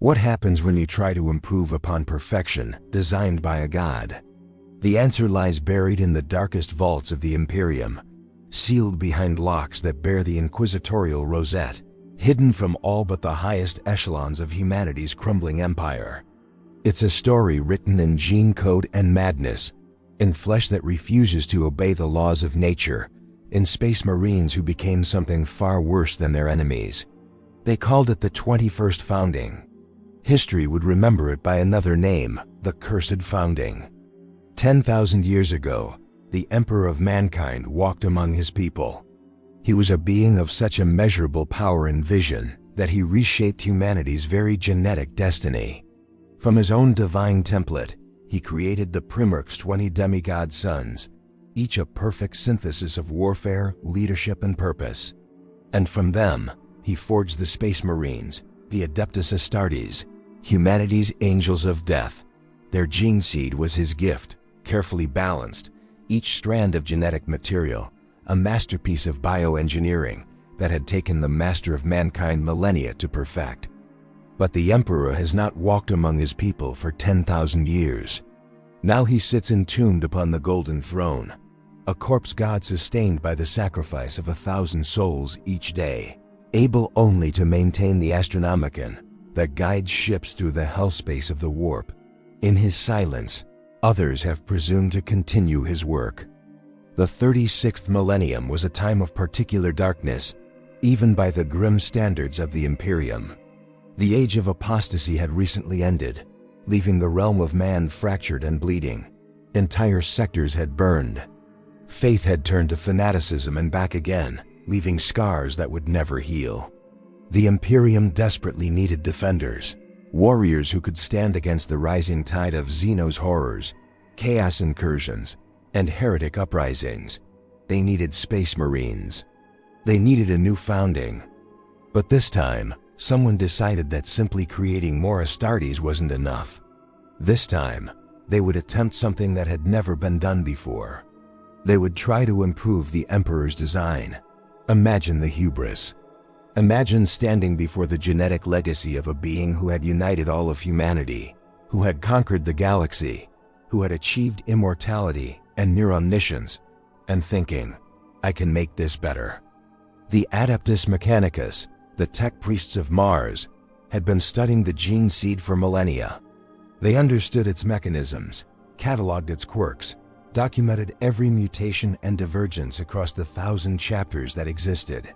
What happens when you try to improve upon perfection designed by a god? The answer lies buried in the darkest vaults of the Imperium, sealed behind locks that bear the Inquisitorial Rosette, hidden from all but the highest echelons of humanity's crumbling empire. It's a story written in gene code and madness, in flesh that refuses to obey the laws of nature, in space marines who became something far worse than their enemies. They called it the 21st Founding. History would remember it by another name, the Cursed Founding. 10,000 years ago, the Emperor of Mankind walked among his people. He was a being of such immeasurable power and vision that he reshaped humanity's very genetic destiny. From his own divine template, he created the Primaris 20 demigod sons, each a perfect synthesis of warfare, leadership, and purpose. And from them, he forged the Space Marines, the Adeptus Astartes, humanity's angels of death. Their gene seed was his gift, carefully balanced, each strand of genetic material, a masterpiece of bioengineering that had taken the master of mankind millennia to perfect. But the Emperor has not walked among his people for 10,000 years. Now he sits entombed upon the golden throne, a corpse god sustained by the sacrifice of 1,000 souls each day, able only to maintain the Astronomicon that guides ships through the hellspace of the warp. In his silence, others have presumed to continue his work. The 36th millennium was a time of particular darkness, even by the grim standards of the Imperium. The age of apostasy had recently ended, leaving the realm of man fractured and bleeding. Entire sectors had burned. Faith had turned to fanaticism and back again, leaving scars that would never heal. The Imperium desperately needed defenders, warriors who could stand against the rising tide of Xeno's horrors, chaos incursions, and heretic uprisings. They needed Space Marines. They needed a new founding. But this time, someone decided that simply creating more Astartes wasn't enough. This time, they would attempt something that had never been done before. They would try to improve the Emperor's design. Imagine the hubris. Imagine standing before the genetic legacy of a being who had united all of humanity, who had conquered the galaxy, who had achieved immortality and near omniscience, and thinking, I can make this better. The Adeptus Mechanicus, the tech priests of Mars, had been studying the gene seed for millennia. They understood its mechanisms, cataloged its quirks, documented every mutation and divergence across the 1,000 chapters that existed.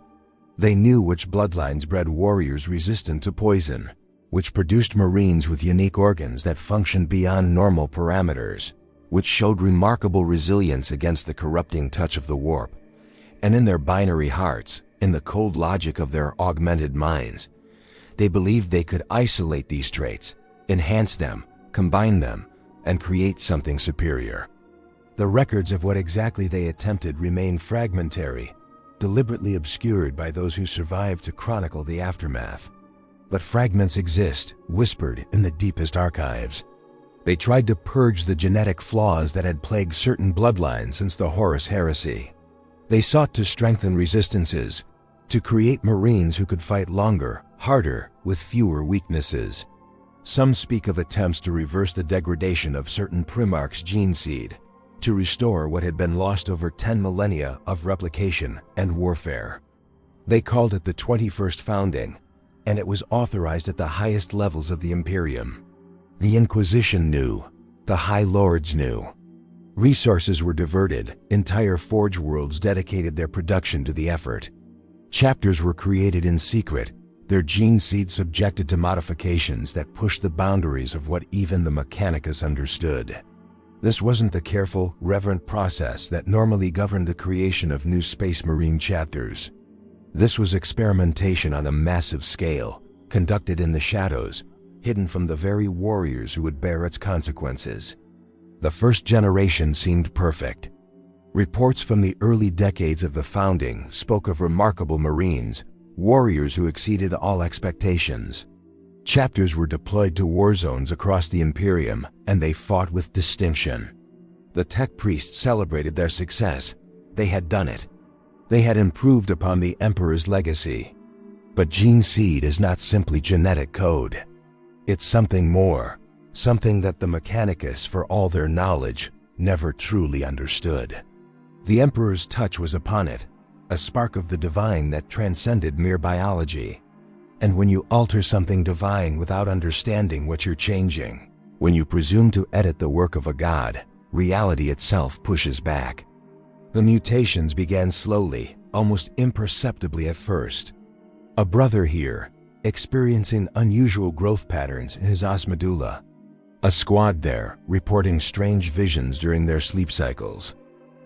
They knew which bloodlines bred warriors resistant to poison, which produced Marines with unique organs that functioned beyond normal parameters, which showed remarkable resilience against the corrupting touch of the warp. And in their binary hearts, in the cold logic of their augmented minds, they believed they could isolate these traits, enhance them, combine them, and create something superior. The records of what exactly they attempted remain fragmentary, deliberately obscured by those who survived to chronicle the aftermath. But fragments exist, whispered in the deepest archives. They tried to purge the genetic flaws that had plagued certain bloodlines since the Horus Heresy. They sought to strengthen resistances, to create Marines who could fight longer, harder, with fewer weaknesses. Some speak of attempts to reverse the degradation of certain Primaris gene seed, to restore what had been lost over 10 millennia of replication and warfare. They called it the 21st Founding, and it was authorized at the highest levels of the Imperium. The Inquisition knew, the High Lords knew. Resources were diverted, entire forge worlds dedicated their production to the effort. Chapters were created in secret, their gene seed subjected to modifications that pushed the boundaries of what even the Mechanicus understood. This wasn't the careful, reverent process that normally governed the creation of new Space Marine chapters. This was experimentation on a massive scale, conducted in the shadows, hidden from the very warriors who would bear its consequences. The first generation seemed perfect. Reports from the early decades of the founding spoke of remarkable Marines, warriors who exceeded all expectations. Chapters were deployed to war zones across the Imperium, and they fought with distinction. The tech priests celebrated their success. They had done it. They had improved upon the Emperor's legacy. But gene seed is not simply genetic code. It's something more, something that the Mechanicus, for all their knowledge, never truly understood. The Emperor's touch was upon it, a spark of the divine that transcended mere biology. And when you alter something divine without understanding what you're changing, when you presume to edit the work of a god, reality itself pushes back. The mutations began slowly, almost imperceptibly at first. A brother here, experiencing unusual growth patterns in his os medulla. A squad there, reporting strange visions during their sleep cycles.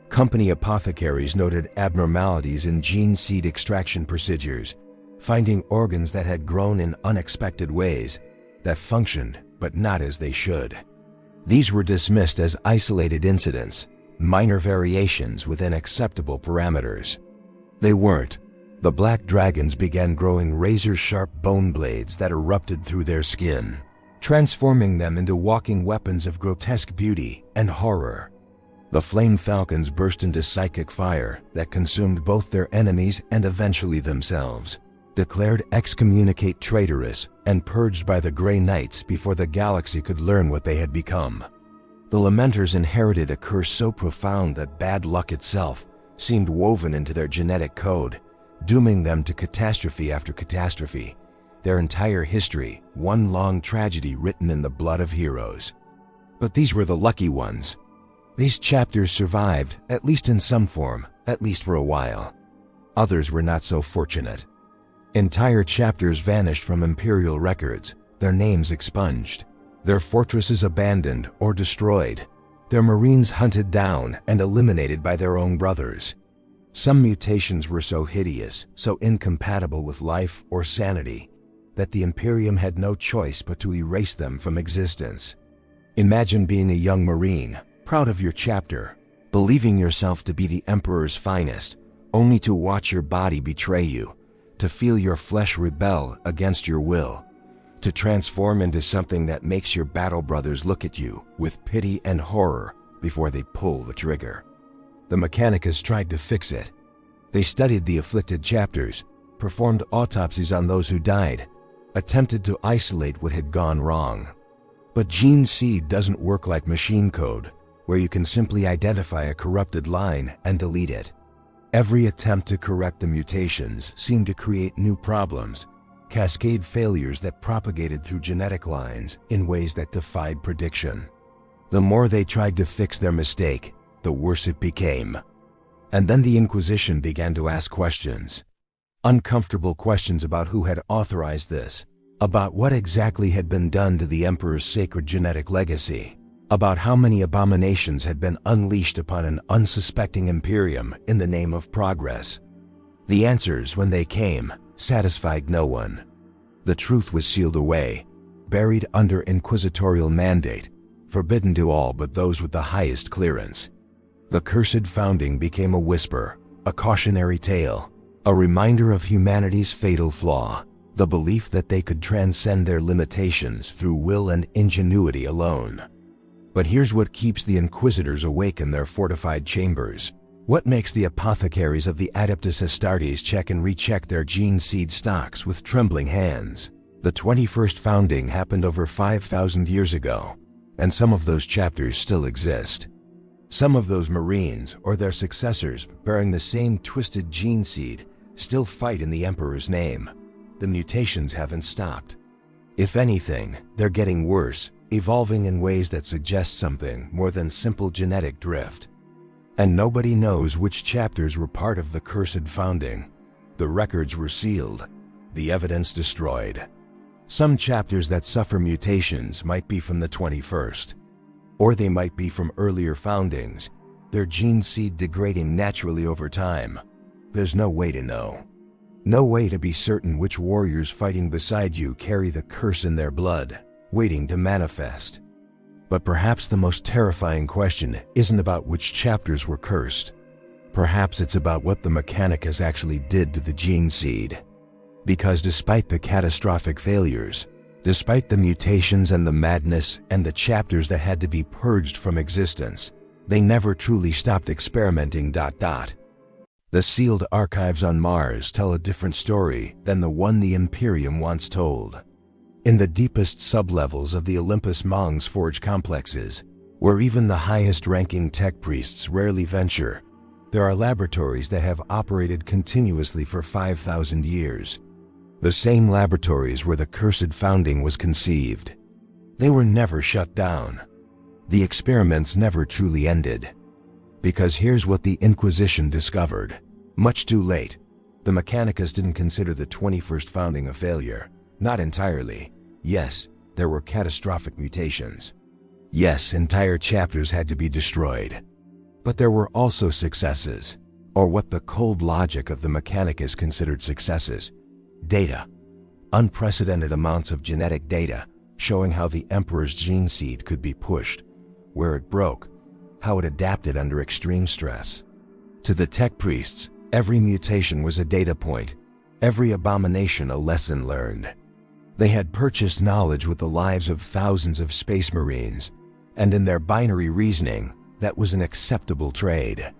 Company apothecaries noted abnormalities in gene seed extraction procedures, finding organs that had grown in unexpected ways, that functioned but not as they should. These were dismissed as isolated incidents, minor variations within acceptable parameters. They weren't. The black dragons began growing razor-sharp bone blades that erupted through their skin, transforming them into walking weapons of grotesque beauty and horror. The Flame Falcons burst into psychic fire that consumed both their enemies and eventually themselves, declared excommunicate traitorous and purged by the Grey Knights before the galaxy could learn what they had become. The Lamenters inherited a curse so profound that bad luck itself seemed woven into their genetic code, dooming them to catastrophe after catastrophe, their entire history one long tragedy written in the blood of heroes. But these were the lucky ones. These chapters survived, at least in some form, at least for a while. Others were not so fortunate. Entire chapters vanished from Imperial records, their names expunged, their fortresses abandoned or destroyed, their Marines hunted down and eliminated by their own brothers. Some mutations were so hideous, so incompatible with life or sanity, that the Imperium had no choice but to erase them from existence. Imagine being a young Marine, proud of your chapter, believing yourself to be the Emperor's finest, only to watch your body betray you, to feel your flesh rebel against your will, to transform into something that makes your battle brothers look at you with pity and horror before they pull the trigger. The Mechanicus tried to fix it. They studied the afflicted chapters, performed autopsies on those who died, attempted to isolate what had gone wrong. But gene seed doesn't work like machine code, where you can simply identify a corrupted line and delete it. Every attempt to correct the mutations seemed to create new problems, cascade failures that propagated through genetic lines in ways that defied prediction. The more they tried to fix their mistake, the worse it became. And then the Inquisition began to ask questions. Uncomfortable questions about who had authorized this, about what exactly had been done to the Emperor's sacred genetic legacy, about how many abominations had been unleashed upon an unsuspecting Imperium in the name of progress. The answers, when they came, satisfied no one. The truth was sealed away, buried under inquisitorial mandate, forbidden to all but those with the highest clearance. The cursed founding became a whisper, a cautionary tale, a reminder of humanity's fatal flaw, the belief that they could transcend their limitations through will and ingenuity alone. But here's what keeps the Inquisitors awake in their fortified chambers. What makes the apothecaries of the Adeptus Astartes check and recheck their gene seed stocks with trembling hands? The 21st founding happened over 5,000 years ago, and some of those chapters still exist. Some of those Marines, or their successors, bearing the same twisted gene seed, still fight in the Emperor's name. The mutations haven't stopped. If anything, they're getting worse, evolving in ways that suggest something more than simple genetic drift. And nobody knows which chapters were part of the cursed founding. The records were sealed, the evidence destroyed. Some chapters that suffer mutations might be from the 21st, or they might be from earlier foundings, their gene seed degrading naturally over time. There's no way to know. No way to be certain which warriors fighting beside you carry the curse in their blood, waiting to manifest. But perhaps the most terrifying question isn't about which chapters were cursed. Perhaps it's about what the Mechanicus actually did to the gene seed. Because despite the catastrophic failures, despite the mutations and the madness and the chapters that had to be purged from existence, they never truly stopped experimenting. The sealed archives on Mars tell a different story than the one the Imperium once told. In the deepest sublevels of the Olympus Mons forge complexes, where even the highest-ranking tech priests rarely venture, there are laboratories that have operated continuously for 5,000 years. The same laboratories where the cursed founding was conceived. They were never shut down. The experiments never truly ended. Because here's what the Inquisition discovered. Much too late, the Mechanicus didn't consider the 21st founding a failure. Not entirely. Yes, there were catastrophic mutations. Yes, entire chapters had to be destroyed. But there were also successes, or what the cold logic of the Mechanicus considered successes. Data. Unprecedented amounts of genetic data, showing how the Emperor's gene seed could be pushed, where it broke, how it adapted under extreme stress. To the tech priests, every mutation was a data point, every abomination a lesson learned. They had purchased knowledge with the lives of thousands of space marines, and in their binary reasoning, that was an acceptable trade.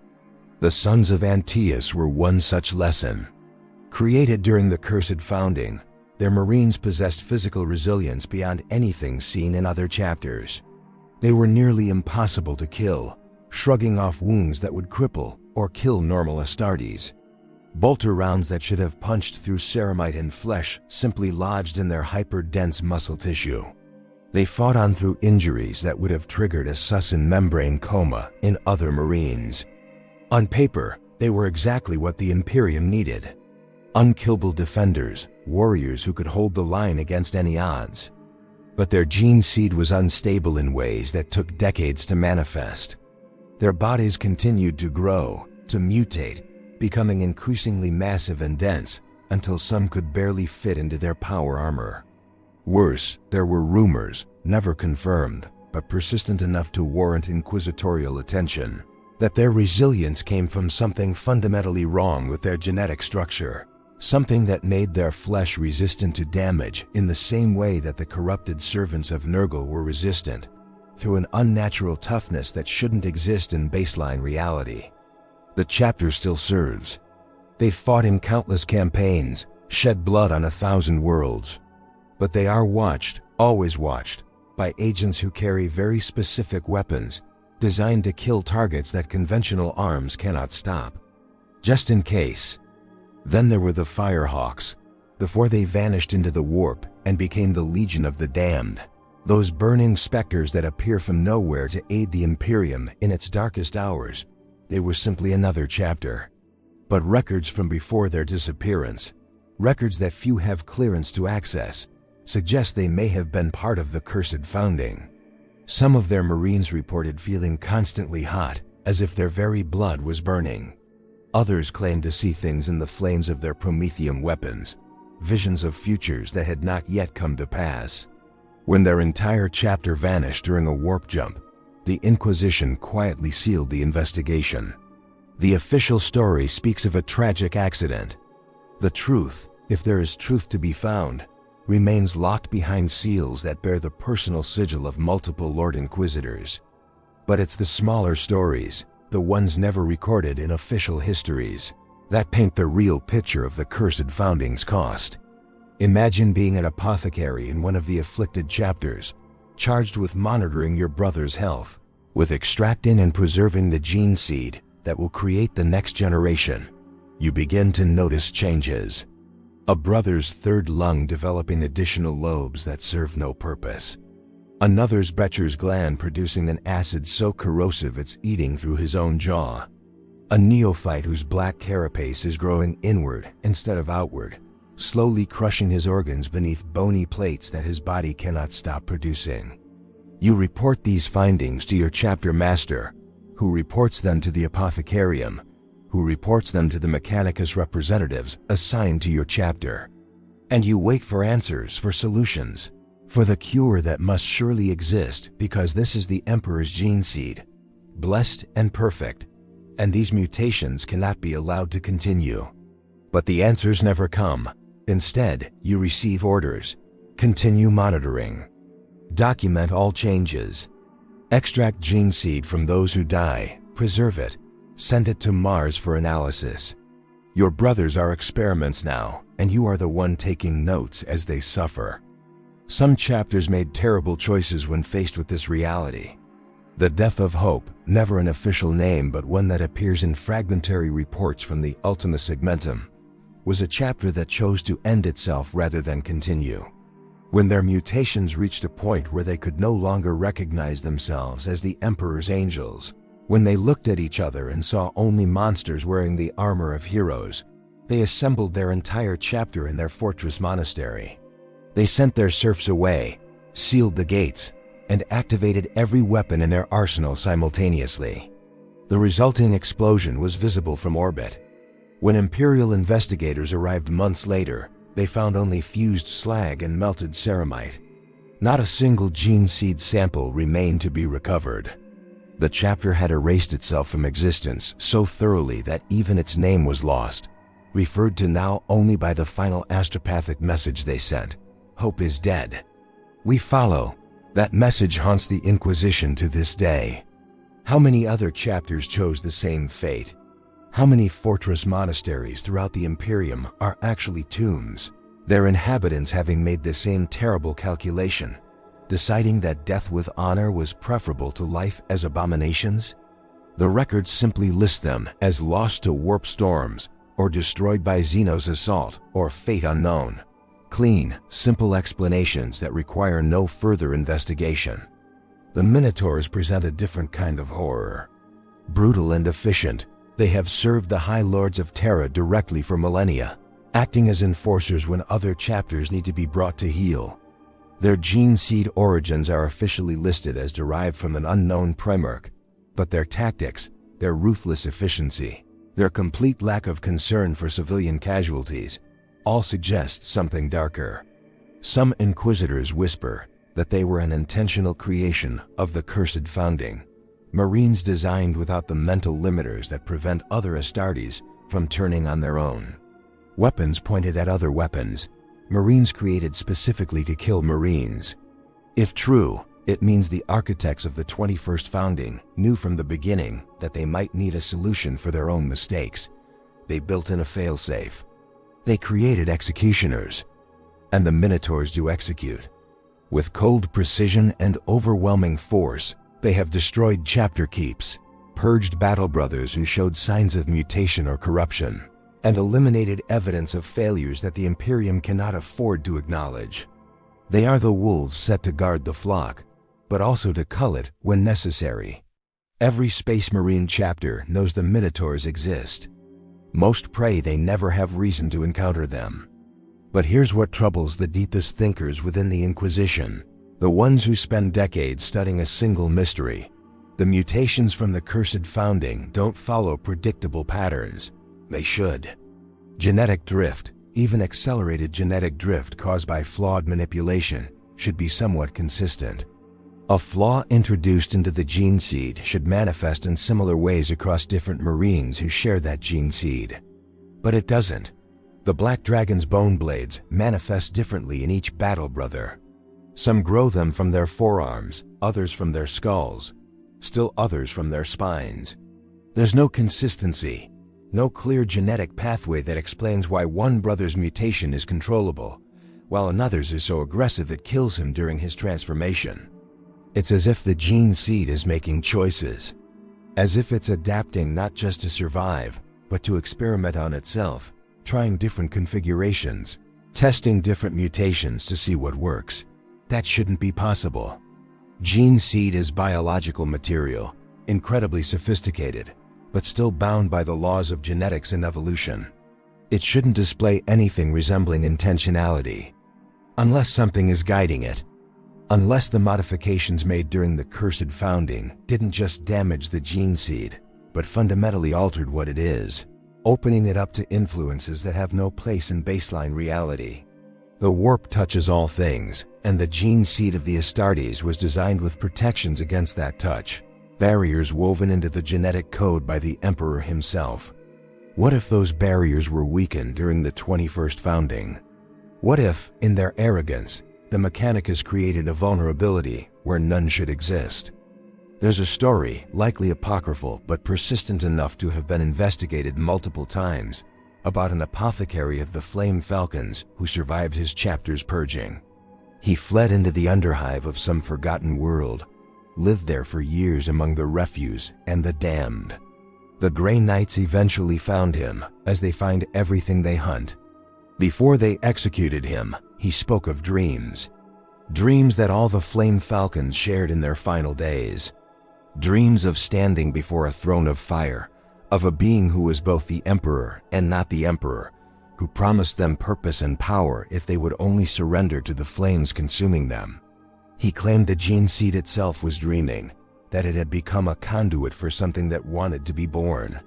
The Sons of Antaeus were one such lesson. Created during the cursed founding, their marines possessed physical resilience beyond anything seen in other chapters. They were nearly impossible to kill, shrugging off wounds that would cripple or kill normal Astartes. Bolter rounds that should have punched through ceramite and flesh simply lodged in their hyper-dense muscle tissue. They fought on through injuries that would have triggered a Susan membrane coma in other marines. On paper, they were exactly what the Imperium needed. Unkillable defenders, warriors who could hold the line against any odds. But their gene seed was unstable in ways that took decades to manifest. Their bodies continued to grow, to mutate, becoming increasingly massive and dense, until some could barely fit into their power armor. Worse, there were rumors, never confirmed, but persistent enough to warrant inquisitorial attention, that their resilience came from something fundamentally wrong with their genetic structure. Something that made their flesh resistant to damage in the same way that the corrupted servants of Nurgle were resistant, through an unnatural toughness that shouldn't exist in baseline reality. The chapter still serves. They fought in countless campaigns, shed blood on 1,000 worlds. But they are watched, always watched, by agents who carry very specific weapons, designed to kill targets that conventional arms cannot stop. Just in case. Then there were the Firehawks, before they vanished into the warp and became the Legion of the Damned. Those burning specters that appear from nowhere to aid the Imperium in its darkest hours. They were simply another chapter. But records from before their disappearance, records that few have clearance to access, suggest they may have been part of the cursed founding. Some of their Marines reported feeling constantly hot, as if their very blood was burning. Others claimed to see things in the flames of their Prometheum weapons, visions of futures that had not yet come to pass. When their entire chapter vanished during a warp jump, the Inquisition quietly sealed the investigation. The official story speaks of a tragic accident. The truth, if there is truth to be found, remains locked behind seals that bear the personal sigil of multiple Lord Inquisitors. But it's the smaller stories, the ones never recorded in official histories, that paint the real picture of the cursed founding's cost. Imagine being an apothecary in one of the afflicted chapters, charged with monitoring your brother's health, with extracting and preserving the gene seed that will create the next generation. You begin to notice changes. A brother's third lung developing additional lobes that serve no purpose. Another's Becher's gland producing an acid so corrosive it's eating through his own jaw. A neophyte whose black carapace is growing inward instead of outward, slowly crushing his organs beneath bony plates that his body cannot stop producing. You report these findings to your chapter master, who reports them to the apothecarium, who reports them to the Mechanicus representatives assigned to your chapter. And you wait for answers, for solutions, for the cure that must surely exist because this is the Emperor's gene seed, blessed and perfect, and these mutations cannot be allowed to continue. But the answers never come. Instead, you receive orders. Continue monitoring. Document all changes. Extract gene seed from those who die, preserve it, send it to Mars for analysis. Your brothers are experiments now, and you are the one taking notes as they suffer. Some chapters made terrible choices when faced with this reality. The Death of Hope, never an official name but one that appears in fragmentary reports from the Ultima Segmentum, was a chapter that chose to end itself rather than continue. When their mutations reached a point where they could no longer recognize themselves as the Emperor's angels, when they looked at each other and saw only monsters wearing the armor of heroes, they assembled their entire chapter in their fortress monastery. They sent their serfs away, sealed the gates, and activated every weapon in their arsenal simultaneously. The resulting explosion was visible from orbit. When Imperial investigators arrived months later, they found only fused slag and melted ceramite. Not a single gene seed sample remained to be recovered. The chapter had erased itself from existence so thoroughly that even its name was lost, referred to now only by the final astropathic message they sent: "Hope is dead. We follow." That message haunts the Inquisition to this day. How many other chapters chose the same fate? How many fortress monasteries throughout the Imperium are actually tombs, their inhabitants having made the same terrible calculation, deciding that death with honor was preferable to life as abominations? The records simply list them as lost to warp storms, or destroyed by Xeno's assault, or fate unknown. Clean, simple explanations that require no further investigation. The Minotaurs present a different kind of horror. Brutal and efficient, they have served the High Lords of Terra directly for millennia, acting as enforcers when other chapters need to be brought to heel. Their gene seed origins are officially listed as derived from an unknown Primarch, but their tactics, their ruthless efficiency, their complete lack of concern for civilian casualties, all suggest something darker. Some Inquisitors whisper that they were an intentional creation of the cursed founding, Marines designed without the mental limiters that prevent other Astartes from turning on their own. Weapons pointed at other weapons, Marines created specifically to kill Marines. If true, it means the architects of the 21st founding knew from the beginning that they might need a solution for their own mistakes. They built in a failsafe. They created executioners, and the Minotaurs do execute. With cold precision and overwhelming force, they have destroyed chapter keeps, purged battle brothers who showed signs of mutation or corruption, and eliminated evidence of failures that the Imperium cannot afford to acknowledge. They are the wolves set to guard the flock, but also to cull it when necessary. Every Space Marine chapter knows the Minotaurs exist. Most pray they never have reason to encounter them. But here's what troubles the deepest thinkers within the Inquisition, the ones who spend decades studying a single mystery. The mutations from the cursed founding don't follow predictable patterns. They should. Genetic drift, even accelerated genetic drift caused by flawed manipulation, should be somewhat consistent. A flaw introduced into the gene seed should manifest in similar ways across different Marines who share that gene seed. But it doesn't. The Black Dragon's bone blades manifest differently in each battle brother. Some grow them from their forearms, others from their skulls, still others from their spines. There's no consistency, no clear genetic pathway that explains why one brother's mutation is controllable, while another's is so aggressive it kills him during his transformation. It's as if the gene seed is making choices, as if it's adapting not just to survive, but to experiment on itself, trying different configurations, testing different mutations to see what works. That shouldn't be possible. Gene seed is biological material, incredibly sophisticated, but still bound by the laws of genetics and evolution. It shouldn't display anything resembling intentionality, unless something is guiding it. Unless the modifications made during the cursed founding didn't just damage the gene seed, but fundamentally altered what it is, opening it up to influences that have no place in baseline reality. The warp touches all things, and the gene seed of the Astartes was designed with protections against that touch, barriers woven into the genetic code by the Emperor himself. What if those barriers were weakened during the 21st founding? What if, in their arrogance, the Mechanicus created a vulnerability where none should exist? There's a story, likely apocryphal but persistent enough to have been investigated multiple times, about an apothecary of the Flame Falcons who survived his chapter's purging. He fled into the underhive of some forgotten world, lived there for years among the refuse and the damned. The Grey Knights eventually found him, as they find everything they hunt. Before they executed him, he spoke of dreams. Dreams that all the Flame Falcons shared in their final days. Dreams of standing before a throne of fire, of a being who was both the Emperor and not the Emperor, who promised them purpose and power if they would only surrender to the flames consuming them. He claimed the gene seed itself was dreaming, that it had become a conduit for something that wanted to be born.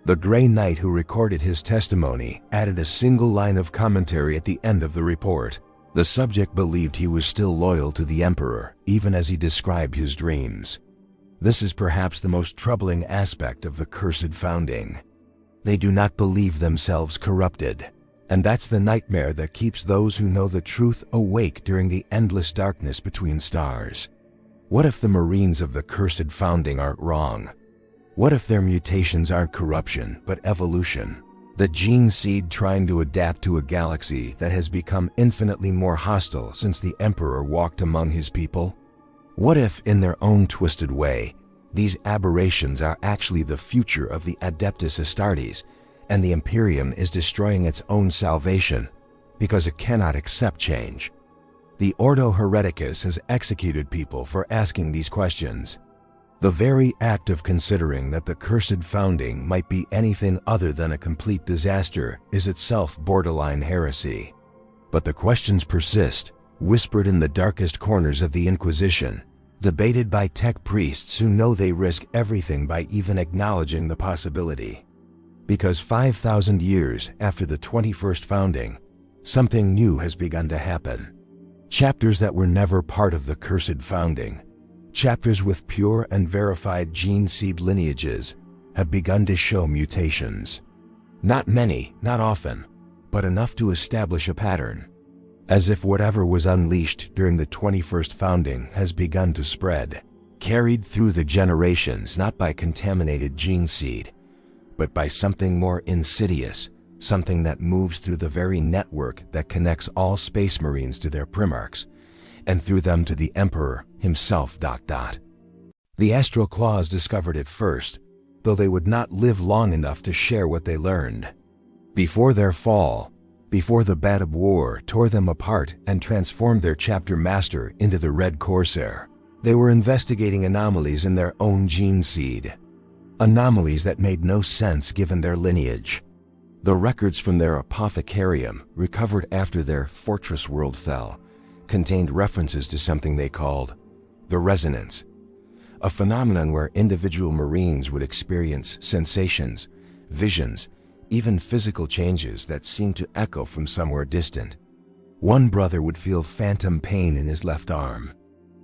The Grey Knight who recorded his testimony added a single line of commentary at the end of the report. The subject believed he was still loyal to the Emperor, even as he described his dreams. This is perhaps the most troubling aspect of the cursed founding. They do not believe themselves corrupted, and that's the nightmare that keeps those who know the truth awake during the endless darkness between stars. What if the Marines of the cursed founding aren't wrong? What if their mutations aren't corruption, but evolution? The gene seed trying to adapt to a galaxy that has become infinitely more hostile since the Emperor walked among his people? What if, in their own twisted way, these aberrations are actually the future of the Adeptus Astartes, and the Imperium is destroying its own salvation because it cannot accept change? The Ordo Hereticus has executed people for asking these questions. The very act of considering that the cursed founding might be anything other than a complete disaster is itself borderline heresy. But the questions persist, whispered in the darkest corners of the Inquisition, debated by tech priests who know they risk everything by even acknowledging the possibility. Because 5,000 years after the 21st founding, something new has begun to happen. Chapters that were never part of the cursed founding, chapters with pure and verified gene seed lineages, have begun to show mutations. Not many, not often, but enough to establish a pattern. As if whatever was unleashed during the 21st founding has begun to spread, carried through the generations not by contaminated gene seed, but by something more insidious, something that moves through the very network that connects all Space Marines to their Primarchs, and through them to the Emperor himself. The Astral Claws discovered it first, though they would not live long enough to share what they learned. Before their fall, before the Bat of War tore them apart and transformed their chapter master into the Red Corsair, they were investigating anomalies in their own gene seed. Anomalies that made no sense given their lineage. The records from their apothecarium, recovered after their fortress world fell, contained references to something they called the resonance, a phenomenon where individual Marines would experience sensations, visions, even physical changes that seemed to echo from somewhere distant. One brother would feel phantom pain in his left arm.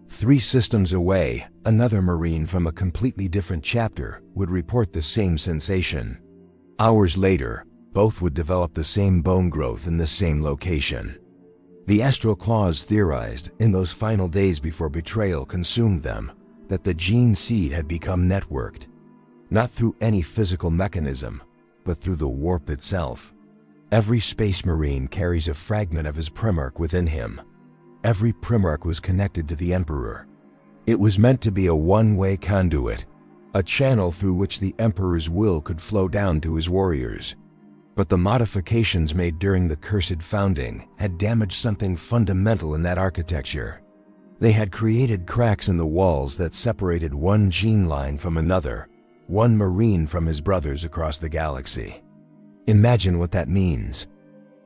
3 systems away, another Marine from a completely different chapter would report the same sensation. Hours later, both would develop the same bone growth in the same location. The Astral Claws theorized, in those final days before betrayal consumed them, that the gene seed had become networked, not through any physical mechanism, but through the warp itself. Every Space Marine carries a fragment of his Primarch within him. Every Primarch was connected to the Emperor. It was meant to be a one-way conduit, a channel through which the Emperor's will could flow down to his warriors. But the modifications made during the cursed founding had damaged something fundamental in that architecture. They had created cracks in the walls that separated one gene line from another, one Marine from his brothers across the galaxy. Imagine what that means.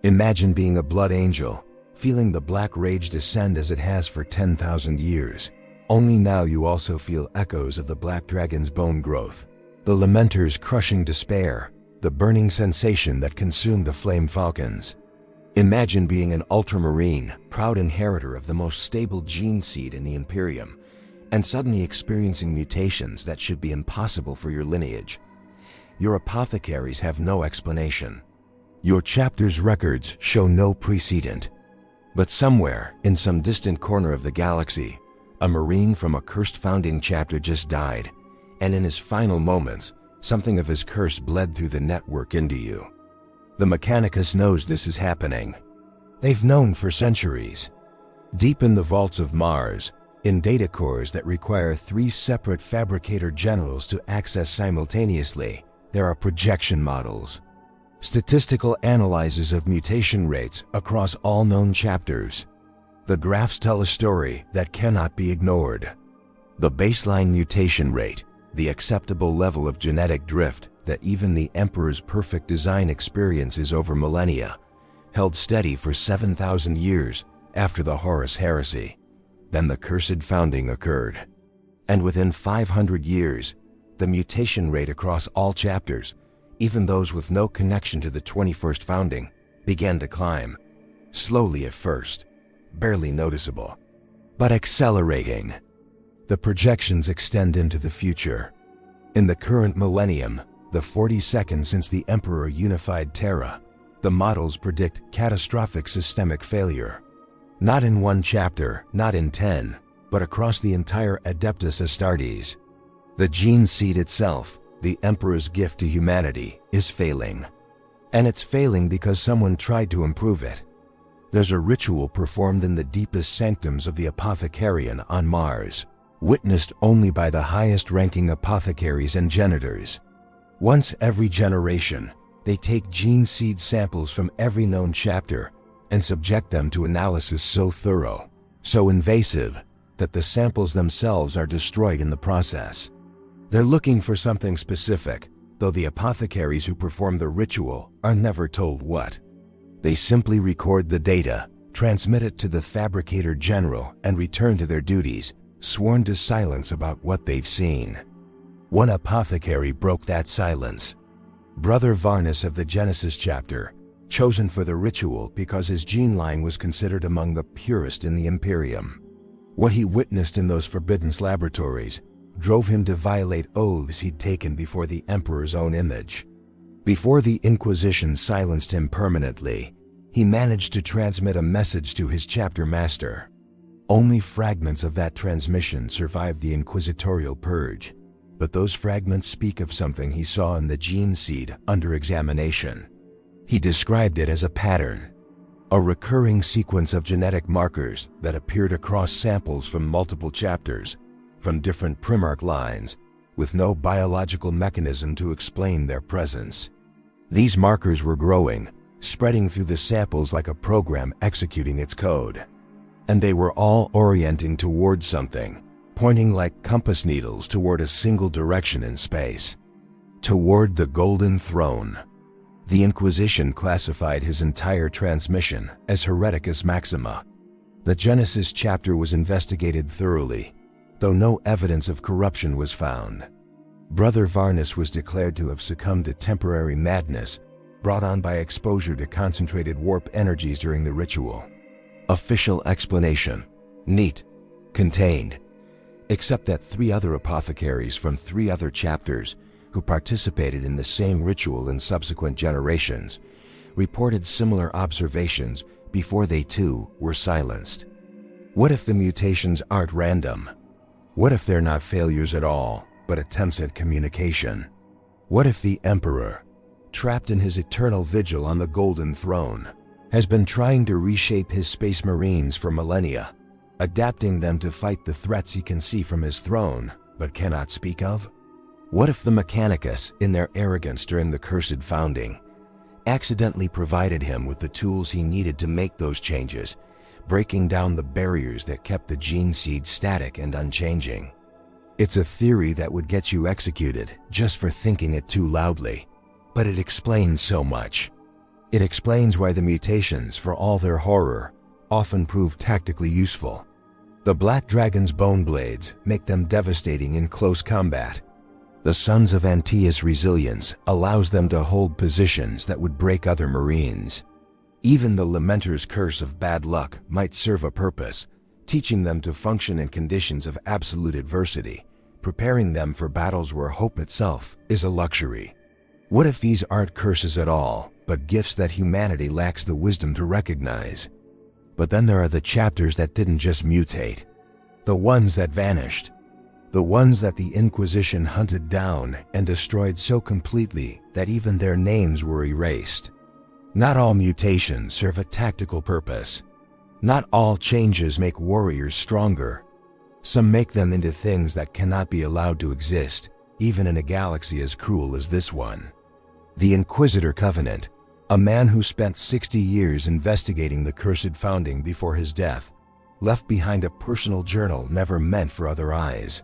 Imagine being a blood angel, feeling the black rage descend as it has for 10,000 years. Only now you also feel echoes of the Black Dragon's bone growth, the Lamenter's crushing despair, the burning sensation that consumed the Flame Falcons. Imagine being an Ultramarine, proud inheritor of the most stable gene seed in the Imperium, and suddenly experiencing mutations that should be impossible for your lineage. Your apothecaries have no explanation. Your chapter's records show no precedent. But somewhere, in some distant corner of the galaxy, a Marine from a cursed founding chapter just died, and in his final moments, something of his curse bled through the network into you. The Mechanicus knows this is happening. They've known for centuries. Deep in the vaults of Mars, in data cores that require 3 separate fabricator generals to access simultaneously, there are projection models, statistical analyses of mutation rates across all known chapters. The graphs tell a story that cannot be ignored. The baseline mutation rate, the acceptable level of genetic drift that even the Emperor's perfect design experiences over millennia, held steady for 7,000 years after the Horus Heresy. Then the cursed founding occurred. And within 500 years, the mutation rate across all chapters, even those with no connection to the 21st founding, began to climb. Slowly at first, barely noticeable, but accelerating. The projections extend into the future. In the current millennium, the 42nd since the Emperor unified Terra, the models predict catastrophic systemic failure. Not in one chapter, not in 10, but across the entire Adeptus Astartes. The gene seed itself, the Emperor's gift to humanity, is failing. And it's failing because someone tried to improve it. There's a ritual performed in the deepest sanctums of the Apothecarion on Mars, witnessed only by the highest-ranking apothecaries and janitors. Once every generation, they take gene seed samples from every known chapter and subject them to analysis so thorough, so invasive, that the samples themselves are destroyed in the process. They're looking for something specific, though the apothecaries who perform the ritual are never told what. They simply record the data, transmit it to the Fabricator General, and return to their duties, sworn to silence about what they've seen. One apothecary broke that silence. Brother Varnus of the Genesis chapter, chosen for the ritual because his gene line was considered among the purest in the Imperium. What he witnessed in those forbidden laboratories drove him to violate oaths he'd taken before the Emperor's own image. Before the Inquisition silenced him permanently, he managed to transmit a message to his chapter master. Only fragments of that transmission survived the Inquisitorial purge, but those fragments speak of something he saw in the gene seed under examination. He described it as a pattern, a recurring sequence of genetic markers that appeared across samples from multiple chapters, from different Primarch lines, with no biological mechanism to explain their presence. These markers were growing, spreading through the samples like a program executing its code. And they were all orienting toward something, pointing like compass needles toward a single direction in space. Toward the Golden Throne. The Inquisition classified his entire transmission as Hereticus Maxima. The Genesis chapter was investigated thoroughly, though no evidence of corruption was found. Brother Varnus was declared to have succumbed to temporary madness brought on by exposure to concentrated warp energies during the ritual. Official explanation: neat, contained, except that 3 other apothecaries from 3 other chapters who participated in the same ritual in subsequent generations reported similar observations before they too were silenced. What if the mutations aren't random? What if they're not failures at all, but attempts at communication? What if the Emperor, trapped in his eternal vigil on the Golden Throne, has been trying to reshape his Space Marines for millennia, adapting them to fight the threats he can see from his throne, but cannot speak of? What if the Mechanicus, in their arrogance during the cursed founding, accidentally provided him with the tools he needed to make those changes, breaking down the barriers that kept the gene seed static and unchanging? It's a theory that would get you executed just for thinking it too loudly, but it explains so much. It explains why the mutations, for all their horror, often prove tactically useful. The Black Dragon's bone blades make them devastating in close combat. The Sons of Antaeus' resilience allows them to hold positions that would break other Marines. Even the Lamenter's curse of bad luck might serve a purpose, teaching them to function in conditions of absolute adversity, preparing them for battles where hope itself is a luxury. What if these aren't curses at all, but gifts that humanity lacks the wisdom to recognize? But then there are the chapters that didn't just mutate, the ones that vanished, the ones that the Inquisition hunted down and destroyed so completely that even their names were erased. Not all mutations serve a tactical purpose. Not all changes make warriors stronger. Some make them into things that cannot be allowed to exist, even in a galaxy as cruel as this one. The Inquisitor Covenant, a man who spent 60 years investigating the cursed founding before his death, left behind a personal journal never meant for other eyes.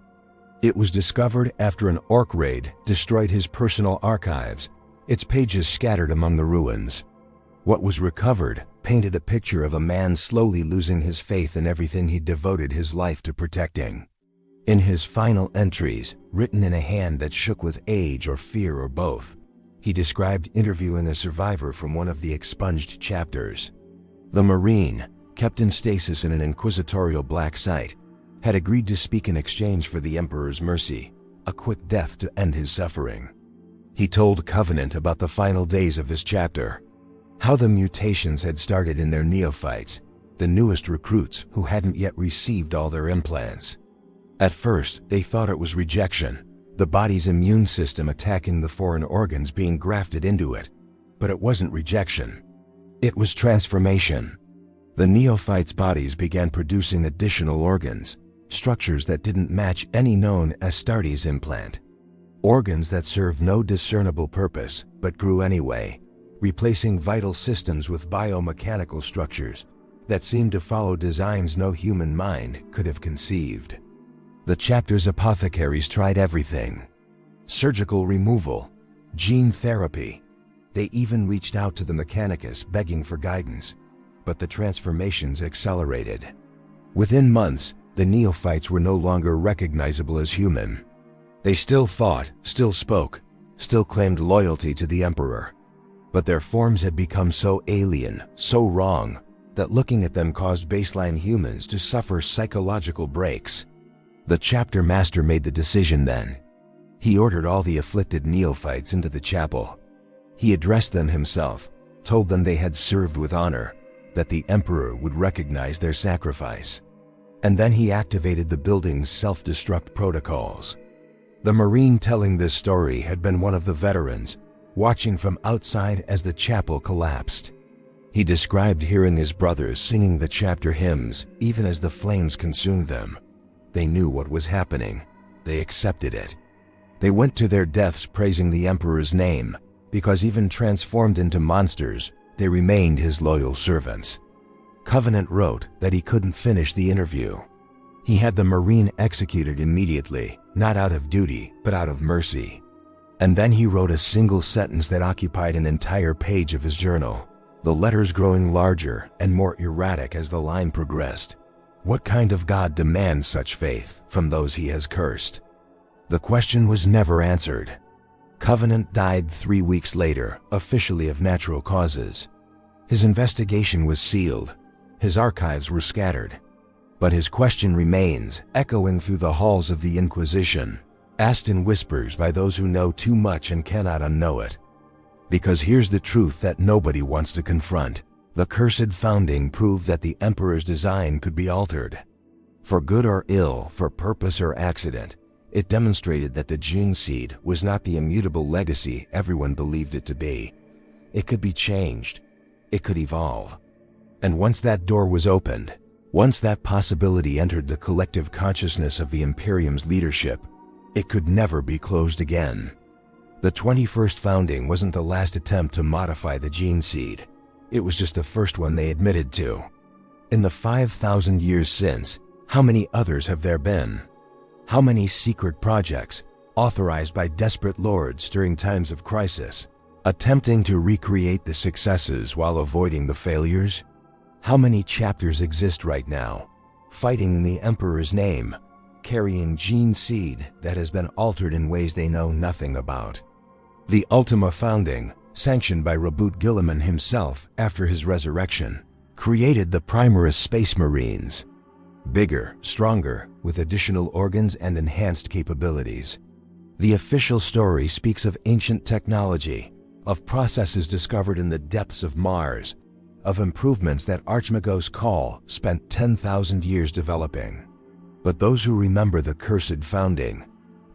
It was discovered after an orc raid destroyed his personal archives, its pages scattered among the ruins. What was recovered painted a picture of a man slowly losing his faith in everything he'd devoted his life to protecting. In his final entries, written in a hand that shook with age or fear or both, he described interviewing a survivor from one of the expunged chapters. The Marine, kept in stasis in an inquisitorial black site, had agreed to speak in exchange for the Emperor's mercy, a quick death to end his suffering. He told Covenant about the final days of his chapter, how the mutations had started in their neophytes, the newest recruits who hadn't yet received all their implants. At first, they thought it was rejection, the body's immune system attacking the foreign organs being grafted into it. But it wasn't rejection. It was transformation. The neophytes' bodies began producing additional organs, structures that didn't match any known Astartes implant. Organs that served no discernible purpose, but grew anyway, replacing vital systems with biomechanical structures that seemed to follow designs no human mind could have conceived. The chapter's apothecaries tried everything: surgical removal, gene therapy. They even reached out to the Mechanicus begging for guidance, but the transformations accelerated. Within months, the neophytes were no longer recognizable as human. They still thought, still spoke, still claimed loyalty to the Emperor. But their forms had become so alien, so wrong, that looking at them caused baseline humans to suffer psychological breaks. The chapter master made the decision then. He ordered all the afflicted neophytes into the chapel. He addressed them himself, told them they had served with honor, that the Emperor would recognize their sacrifice. And then he activated the building's self-destruct protocols. The Marine telling this story had been one of the veterans, watching from outside as the chapel collapsed. He described hearing his brothers singing the chapter hymns even as the flames consumed them. They knew what was happening. They accepted it. They went to their deaths praising the Emperor's name, because even transformed into monsters, they remained his loyal servants. Covenant wrote that he couldn't finish the interview. He had the Marine executed immediately, not out of duty, but out of mercy. And then he wrote a single sentence that occupied an entire page of his journal, the letters growing larger and more erratic as the line progressed. What kind of God demands such faith from those he has cursed? The question was never answered. Covenant died 3 weeks later, officially of natural causes. His investigation was sealed. His archives were scattered. But his question remains, echoing through the halls of the Inquisition, asked in whispers by those who know too much and cannot unknow it. Because here's the truth that nobody wants to confront. The cursed founding proved that the Emperor's design could be altered. For good or ill, for purpose or accident, it demonstrated that the gene seed was not the immutable legacy everyone believed it to be. It could be changed. It could evolve. And once that door was opened, once that possibility entered the collective consciousness of the Imperium's leadership, it could never be closed again. The 21st founding wasn't the last attempt to modify the gene seed. It was just the first one they admitted to. In the 5,000 years since, how many others have there been? How many secret projects, authorized by desperate lords during times of crisis, attempting to recreate the successes while avoiding the failures? How many chapters exist right now, fighting in the Emperor's name, carrying gene seed that has been altered in ways they know nothing about? The Ultima founding, sanctioned by Reboot Guilliman himself after his resurrection, created the Primaris Space Marines. Bigger, stronger, with additional organs and enhanced capabilities. The official story speaks of ancient technology, of processes discovered in the depths of Mars, of improvements that Archmagos Call spent 10,000 years developing. But those who remember the cursed founding,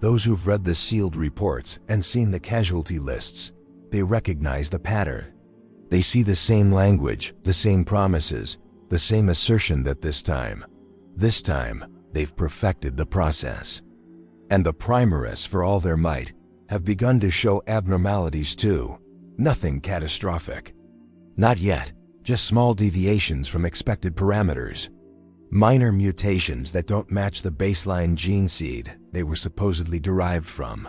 those who've read the sealed reports and seen the casualty lists, they recognize the pattern. They see the same language, the same promises, The same assertion that this time, they've perfected the process. And the Primaris, for all their might, have begun to show abnormalities too. Nothing catastrophic. Not yet, just small deviations from expected parameters. Minor mutations that don't match the baseline gene seed they were supposedly derived from.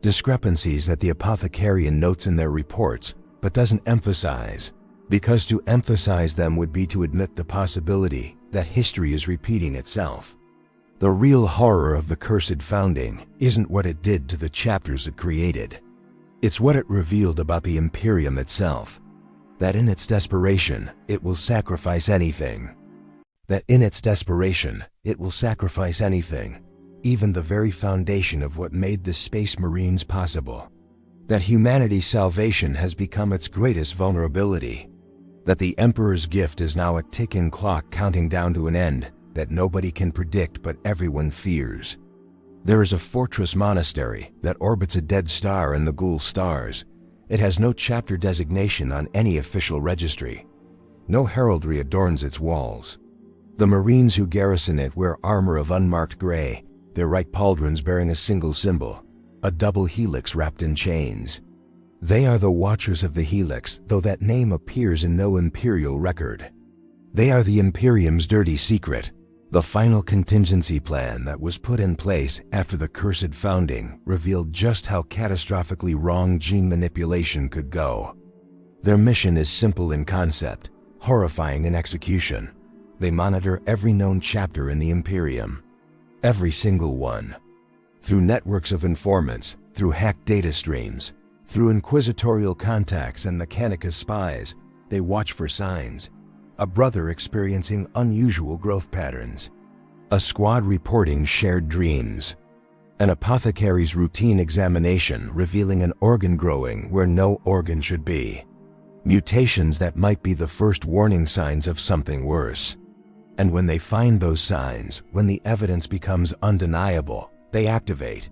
Discrepancies that the apothecarian notes in their reports, but doesn't emphasize, because to emphasize them would be to admit the possibility that history is repeating itself. The real horror of the cursed founding isn't what it did to the chapters it created. It's what it revealed about the Imperium itself. That in its desperation, it will sacrifice anything. Even the very foundation of what made the Space Marines possible. That humanity's salvation has become its greatest vulnerability. That the Emperor's gift is now a ticking clock counting down to an end that nobody can predict but everyone fears. There is a fortress monastery that orbits a dead star in the Ghoul stars. It has no chapter designation on any official registry. No heraldry adorns its walls. The Marines who garrison it wear armor of unmarked gray, their right pauldrons bearing a single symbol, a double helix wrapped in chains. They are the Watchers of the Helix, though that name appears in no imperial record. They are the Imperium's dirty secret, the final contingency plan that was put in place after the cursed founding revealed just how catastrophically wrong gene manipulation could go. Their mission is simple in concept, horrifying in execution. They monitor every known chapter in the Imperium. Every single one. Through networks of informants, through hacked data streams, through inquisitorial contacts and Mechanicus spies, they watch for signs. A brother experiencing unusual growth patterns. A squad reporting shared dreams. An apothecary's routine examination revealing an organ growing where no organ should be. Mutations that might be the first warning signs of something worse. And when they find those signs, when the evidence becomes undeniable, they activate.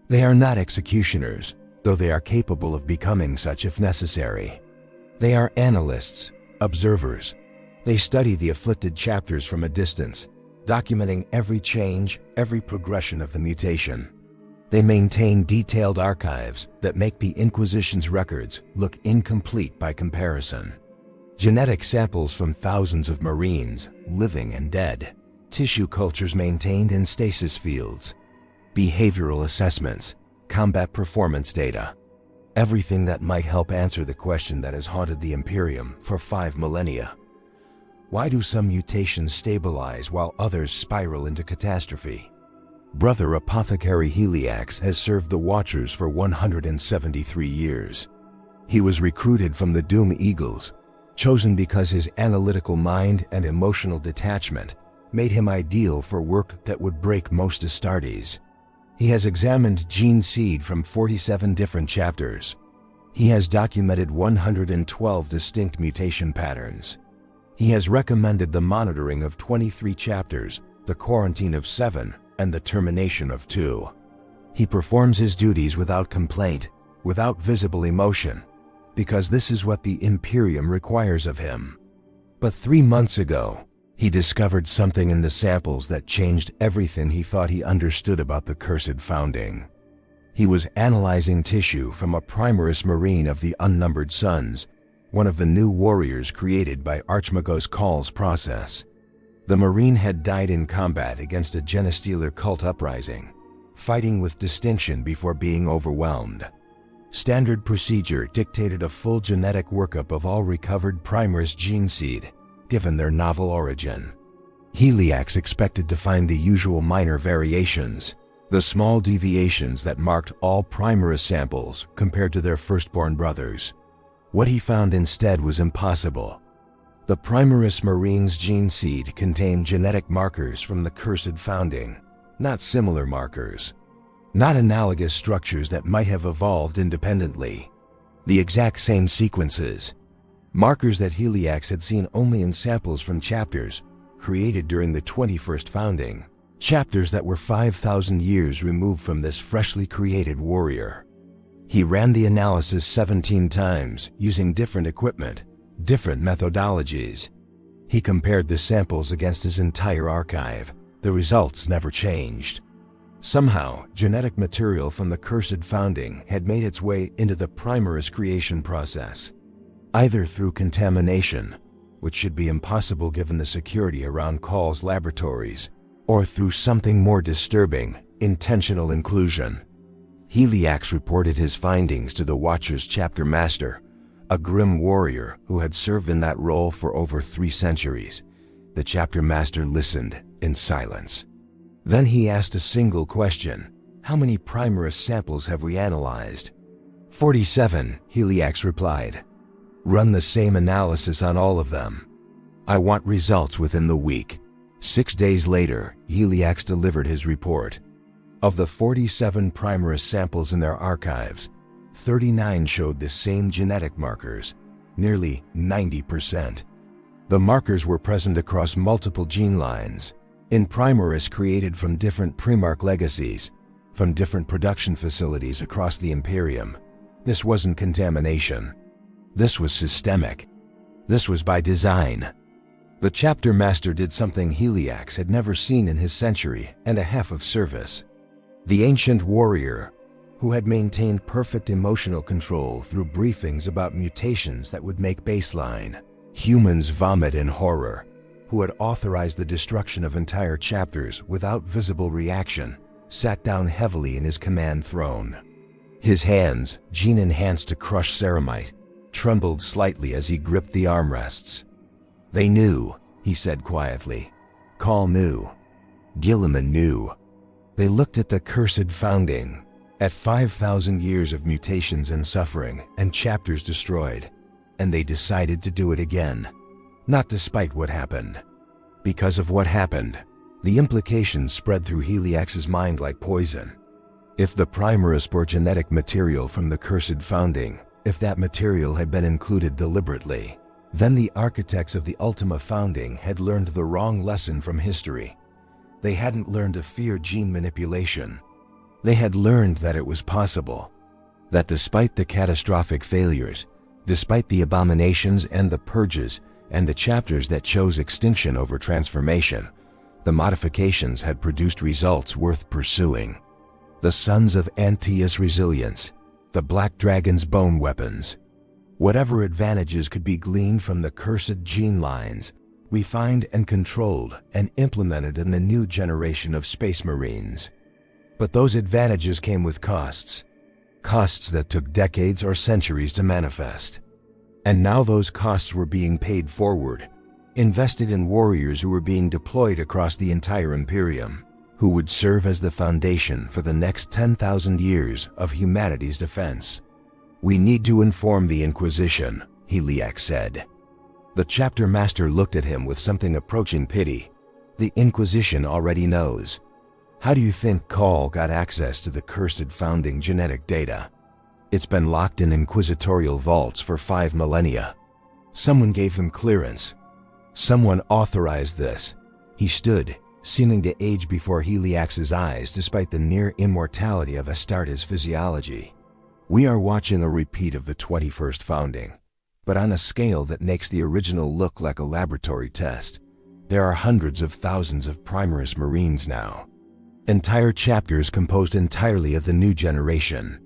They are not executioners, though they are capable of becoming such if necessary. They are analysts, observers. They study the afflicted chapters from a distance, documenting every change, every progression of the mutation. They maintain detailed archives that make the Inquisition's records look incomplete by comparison. Genetic samples from thousands of Marines, living and dead. Tissue cultures maintained in stasis fields. Behavioral assessments, combat performance data. Everything that might help answer the question that has haunted the Imperium for 5 millennia. Why do some mutations stabilize while others spiral into catastrophe? Brother Apothecary Helix has served the Watchers for 173 years. He was recruited from the Doom Eagles, chosen because his analytical mind and emotional detachment made him ideal for work that would break most Astartes. He has examined gene seed from 47 different chapters. He has documented 112 distinct mutation patterns. He has recommended the monitoring of 23 chapters, the quarantine of 7, and the termination of 2. He performs his duties without complaint, without visible emotion, because this is what the Imperium requires of him. But 3 months ago, he discovered something in the samples that changed everything he thought he understood about the cursed founding. He was analyzing tissue from a Primaris Marine of the Unnumbered Suns, one of the new warriors created by Archmagos Call's process. The Marine had died in combat against a Genestealer cult uprising, fighting with distinction before being overwhelmed. Standard procedure dictated a full genetic workup of all recovered Primaris gene seed, given their novel origin. Helix expected to find the usual minor variations, the small deviations that marked all Primaris samples compared to their firstborn brothers. What he found instead was impossible. The Primaris Marines' gene seed contained genetic markers from the cursed founding, not similar markers. Not analogous structures that might have evolved independently. The exact same sequences. Markers that Helix had seen only in samples from chapters created during the 21st founding. Chapters that were 5,000 years removed from this freshly created warrior. He ran the analysis 17 times using different equipment, different methodologies. He compared the samples against his entire archive. The results never changed. Somehow, genetic material from the cursed founding had made its way into the Primaris creation process, either through contamination, which should be impossible given the security around Call's laboratories, or through something more disturbing, intentional inclusion. Helix reported his findings to the Watcher's chapter master, a grim warrior who had served in that role for over 3 centuries. The chapter master listened in silence. Then he asked a single question: "How many Primaris samples have we analyzed?" 47, Helix replied. "Run the same analysis on all of them. I want results within the week." 6 days later, Helix delivered his report. Of the 47 Primaris samples in their archives, 39 showed the same genetic markers, nearly 90%. The markers were present across multiple gene lines, in Primaris created from different Primarch legacies, from different production facilities across the Imperium. This wasn't contamination. This was systemic. This was by design. The chapter master did something Helix had never seen in his century and a half of service. The ancient warrior, who had maintained perfect emotional control through briefings about mutations that would make baseline humans vomit in horror, who had authorized the destruction of entire chapters without visible reaction, sat down heavily in his command throne. His hands, gene-enhanced to crush ceramite, trembled slightly as he gripped the armrests. "They knew," he said quietly. "Call knew. Gilliman knew. They looked at the cursed founding, at 5,000 years of mutations and suffering and chapters destroyed, and they decided to do it again. Not despite what happened. Because of what happened, the implications spread through Helix's mind like poison. If the Primaris bore genetic material from the cursed founding, if that material had been included deliberately, then the architects of the Ultima founding had learned the wrong lesson from history. They hadn't learned to fear gene manipulation. They had learned that it was possible. That despite the catastrophic failures, despite the abominations and the purges, and the chapters that chose extinction over transformation, the modifications had produced results worth pursuing. The Sons of Antaeus Resilience, the Black Dragon's bone weapons. Whatever advantages could be gleaned from the cursed gene lines, refined and controlled and implemented in the new generation of Space Marines. But those advantages came with costs. Costs that took decades or centuries to manifest. And now those costs were being paid forward, invested in warriors who were being deployed across the entire Imperium, who would serve as the foundation for the next 10,000 years of humanity's defense. "We need to inform the Inquisition," Helix said. The chapter master looked at him with something approaching pity. "The Inquisition already knows. How do you think Call got access to the cursed founding genetic data? It's been locked in inquisitorial vaults for 5 millennia. Someone gave them clearance. Someone authorized this." He stood, seeming to age before Helix's eyes despite the near immortality of Astartes' physiology. "We are watching a repeat of the 21st founding, but on a scale that makes the original look like a laboratory test. There are hundreds of thousands of Primaris Marines now. Entire chapters composed entirely of the new generation.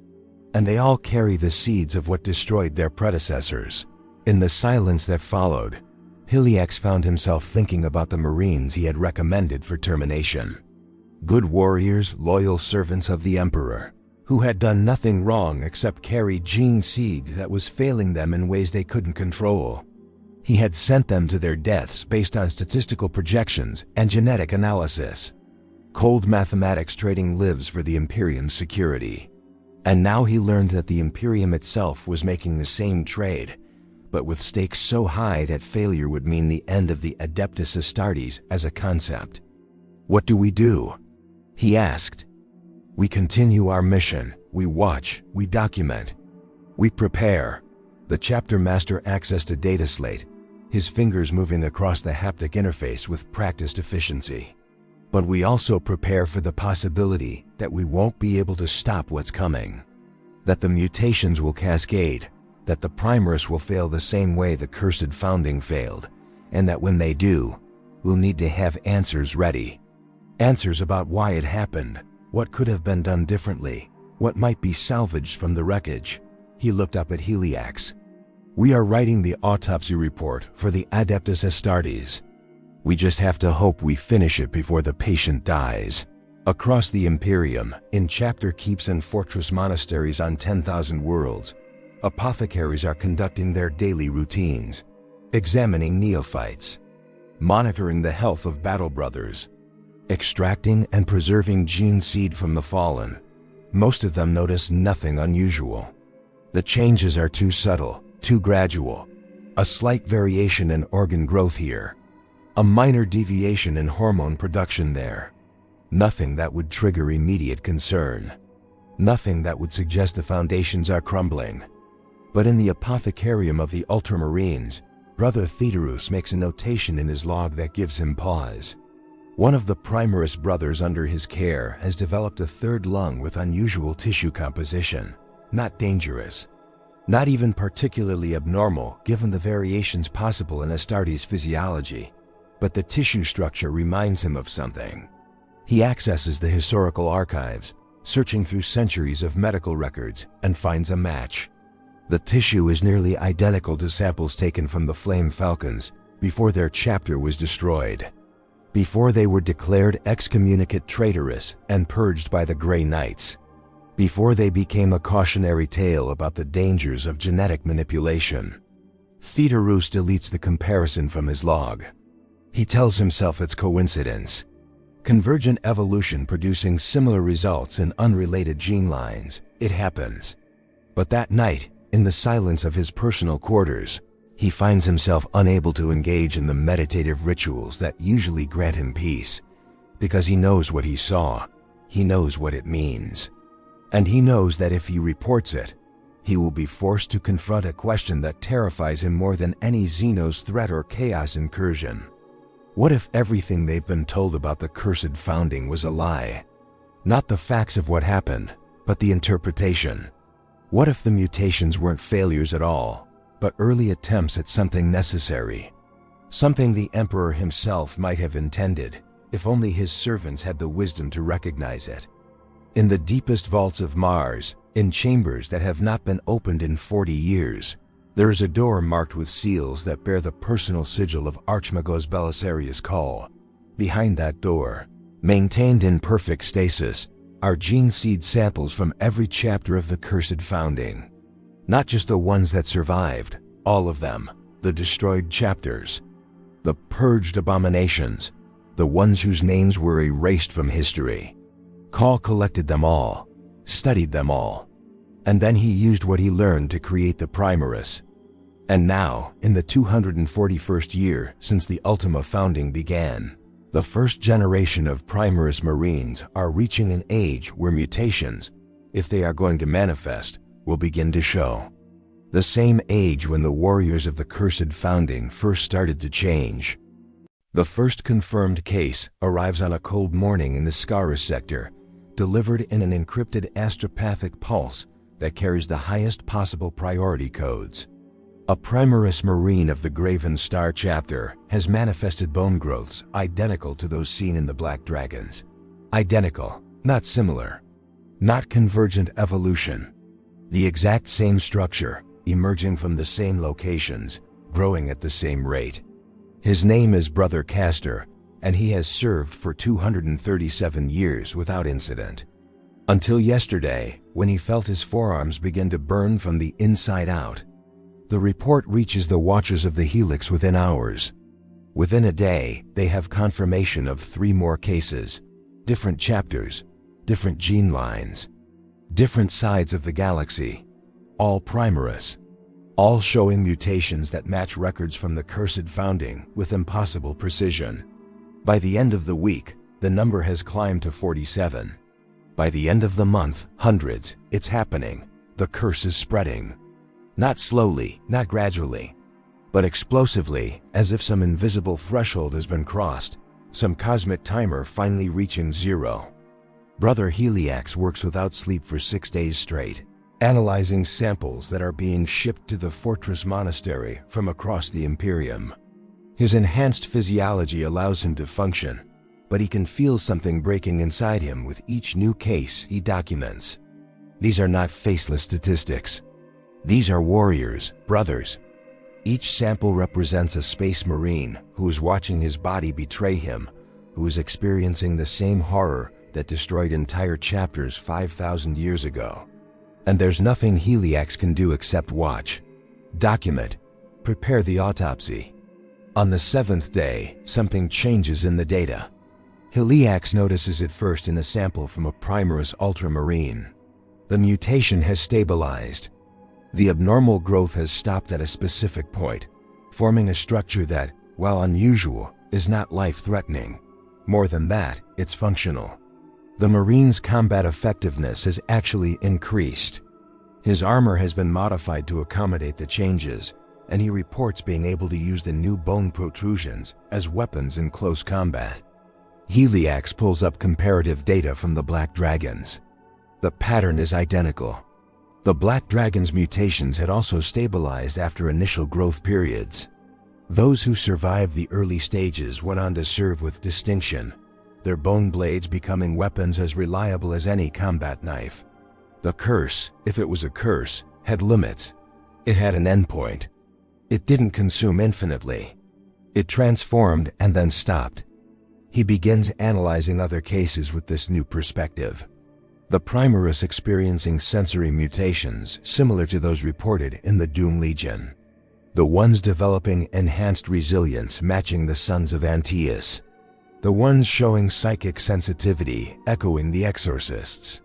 And they all carry the seeds of what destroyed their predecessors." In the silence that followed, Helix found himself thinking about the Marines he had recommended for termination. Good warriors, loyal servants of the Emperor, who had done nothing wrong except carry gene seed that was failing them in ways they couldn't control. He had sent them to their deaths based on statistical projections and genetic analysis. Cold mathematics trading lives for the Imperium's security. And now he learned that the Imperium itself was making the same trade, but with stakes so high that failure would mean the end of the Adeptus Astartes as a concept. "What do we do?" he asked. "We continue our mission. We watch. We document. We prepare." The chapter master accessed a data slate, his fingers moving across the haptic interface with practiced efficiency. "But we also prepare for the possibility that we won't be able to stop what's coming. That the mutations will cascade, that the Primaris will fail the same way the cursed founding failed, and that when they do, we'll need to have answers ready. Answers about why it happened, what could have been done differently, what might be salvaged from the wreckage. He looked up at Helix. We are writing the autopsy report for the Adeptus Astartes. We just have to hope we finish it before the patient dies. Across the Imperium, in chapter keeps and fortress monasteries on 10,000 worlds, apothecaries are conducting their daily routines, examining neophytes, monitoring the health of battle brothers, extracting and preserving gene seed from the fallen. Most of them notice nothing unusual. The changes are too subtle, too gradual. A slight variation in organ growth here, a minor deviation in hormone production there. Nothing that would trigger immediate concern. Nothing that would suggest the foundations are crumbling. But in the apothecarium of the Ultramarines, Brother Theodorus makes a notation in his log that gives him pause. One of the Primaris brothers under his care has developed a third lung with unusual tissue composition. Not dangerous. Not even particularly abnormal given the variations possible in Astartes' physiology. But the tissue structure reminds him of something. He accesses the historical archives, searching through centuries of medical records, and finds a match. The tissue is nearly identical to samples taken from the Flame Falcons before their chapter was destroyed. Before they were declared excommunicate traitorous and purged by the Grey Knights. Before they became a cautionary tale about the dangers of genetic manipulation. Theodorus deletes the comparison from his log. He tells himself it's coincidence. Convergent evolution producing similar results in unrelated gene lines. It happens. But that night, in the silence of his personal quarters, he finds himself unable to engage in the meditative rituals that usually grant him peace, because he knows what he saw, he knows what it means. And he knows that if he reports it, he will be forced to confront a question that terrifies him more than any Xenos threat or chaos incursion. What if everything they've been told about the cursed founding was a lie? Not the facts of what happened, but the interpretation. What if the mutations weren't failures at all, but early attempts at something necessary? Something the Emperor himself might have intended, if only his servants had the wisdom to recognize it. In the deepest vaults of Mars, in chambers that have not been opened in 40 years, there is a door marked with seals that bear the personal sigil of Archmagos Belisarius Call. Behind that door, maintained in perfect stasis, are gene seed samples from every chapter of the cursed founding. Not just the ones that survived, all of them, the destroyed chapters. The purged abominations, the ones whose names were erased from history. Call collected them all, studied them all, and then he used what he learned to create the Primaris. And now, in the 241st year since the Ultima founding began, the first generation of Primaris Marines are reaching an age where mutations, if they are going to manifest, will begin to show. The same age when the warriors of the cursed founding first started to change. The first confirmed case arrives on a cold morning in the Scarus sector, delivered in an encrypted astropathic pulse that carries the highest possible priority codes. A Primaris Marine of the Graven Star chapter has manifested bone growths identical to those seen in the Black Dragons. Identical, not similar. Not convergent evolution. The exact same structure, emerging from the same locations, growing at the same rate. His name is Brother Castor, and he has served for 237 years without incident. Until yesterday, when he felt his forearms begin to burn from the inside out. The report reaches the Watchers of the Helix within hours. Within a day, they have confirmation of 3 more cases. Different chapters, different gene lines, different sides of the galaxy. All Primaris. All showing mutations that match records from the cursed founding with impossible precision. By the end of the week, the number has climbed to 47. By the end of the month, hundreds. It's happening. The curse is spreading. Not slowly, not gradually, but explosively, as if some invisible threshold has been crossed, some cosmic timer finally reaching 0. Brother Helix works without sleep for 6 days straight, analyzing samples that are being shipped to the fortress monastery from across the Imperium. His enhanced physiology allows him to function, but he can feel something breaking inside him with each new case he documents. These are not faceless statistics. These are warriors, brothers. Each sample represents a space marine who is watching his body betray him, who is experiencing the same horror that destroyed entire chapters 5,000 years ago. And there's nothing Helix can do except watch, document, prepare the autopsy. On the 7th day, something changes in the data. Helix notices it first in a sample from a Primaris ultramarine. The mutation has stabilized. The abnormal growth has stopped at a specific point, forming a structure that, while unusual, is not life-threatening. More than that, it's functional. The Marine's combat effectiveness has actually increased. His armor has been modified to accommodate the changes, and he reports being able to use the new bone protrusions as weapons in close combat. Helix pulls up comparative data from the Black Dragons. The pattern is identical. The Black Dragon's mutations had also stabilized after initial growth periods. Those who survived the early stages went on to serve with distinction, their bone blades becoming weapons as reliable as any combat knife. The curse, if it was a curse, had limits. It had an endpoint. It didn't consume infinitely. It transformed and then stopped. He begins analyzing other cases with this new perspective. The Primaris experiencing sensory mutations similar to those reported in the Doom Legion. The ones developing enhanced resilience matching the Sons of Antaeus. The ones showing psychic sensitivity echoing the Exorcists.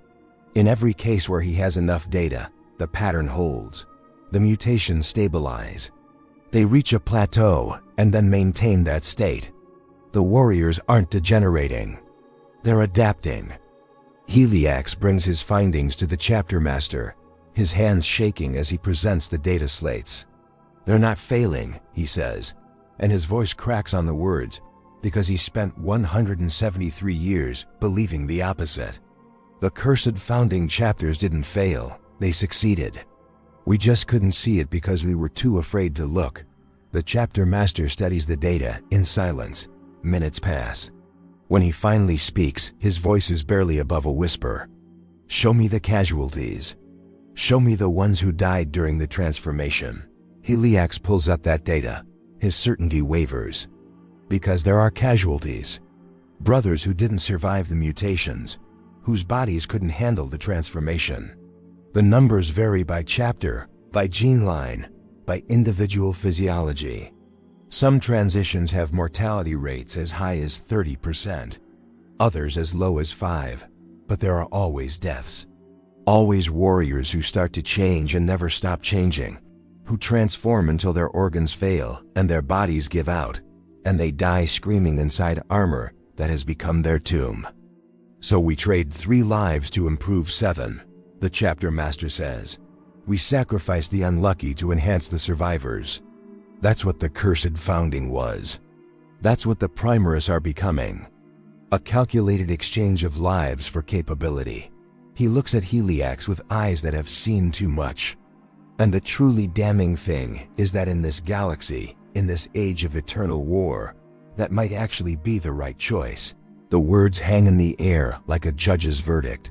In every case where he has enough data, the pattern holds. The mutations stabilize. They reach a plateau and then maintain that state. The warriors aren't degenerating. They're adapting. Helix brings his findings to the chapter master, his hands shaking as he presents the data slates. They're not failing, he says, and his voice cracks on the words because he spent 173 years believing the opposite. The cursed founding chapters didn't fail, they succeeded. We just couldn't see it because we were too afraid to look. The chapter master studies the data in silence. Minutes pass. When he finally speaks, his voice is barely above a whisper. Show me the casualties. Show me the ones who died during the transformation. Helix pulls up that data. His certainty wavers. Because there are casualties. Brothers who didn't survive the mutations, whose bodies couldn't handle the transformation. The numbers vary by chapter, by gene line, by individual physiology. Some transitions have mortality rates as high as 30%, others as low as 5%, but there are always deaths. Always warriors who start to change and never stop changing, who transform until their organs fail and their bodies give out, and they die screaming inside armor that has become their tomb. So we trade 3 lives to improve 7, the chapter master says. We sacrifice the unlucky to enhance the survivors. That's what the cursed founding was. That's what the Primaris are becoming. A calculated exchange of lives for capability. He looks at Helix with eyes that have seen too much. And the truly damning thing is that in this galaxy, in this age of eternal war, that might actually be the right choice. The words hang in the air like a judge's verdict.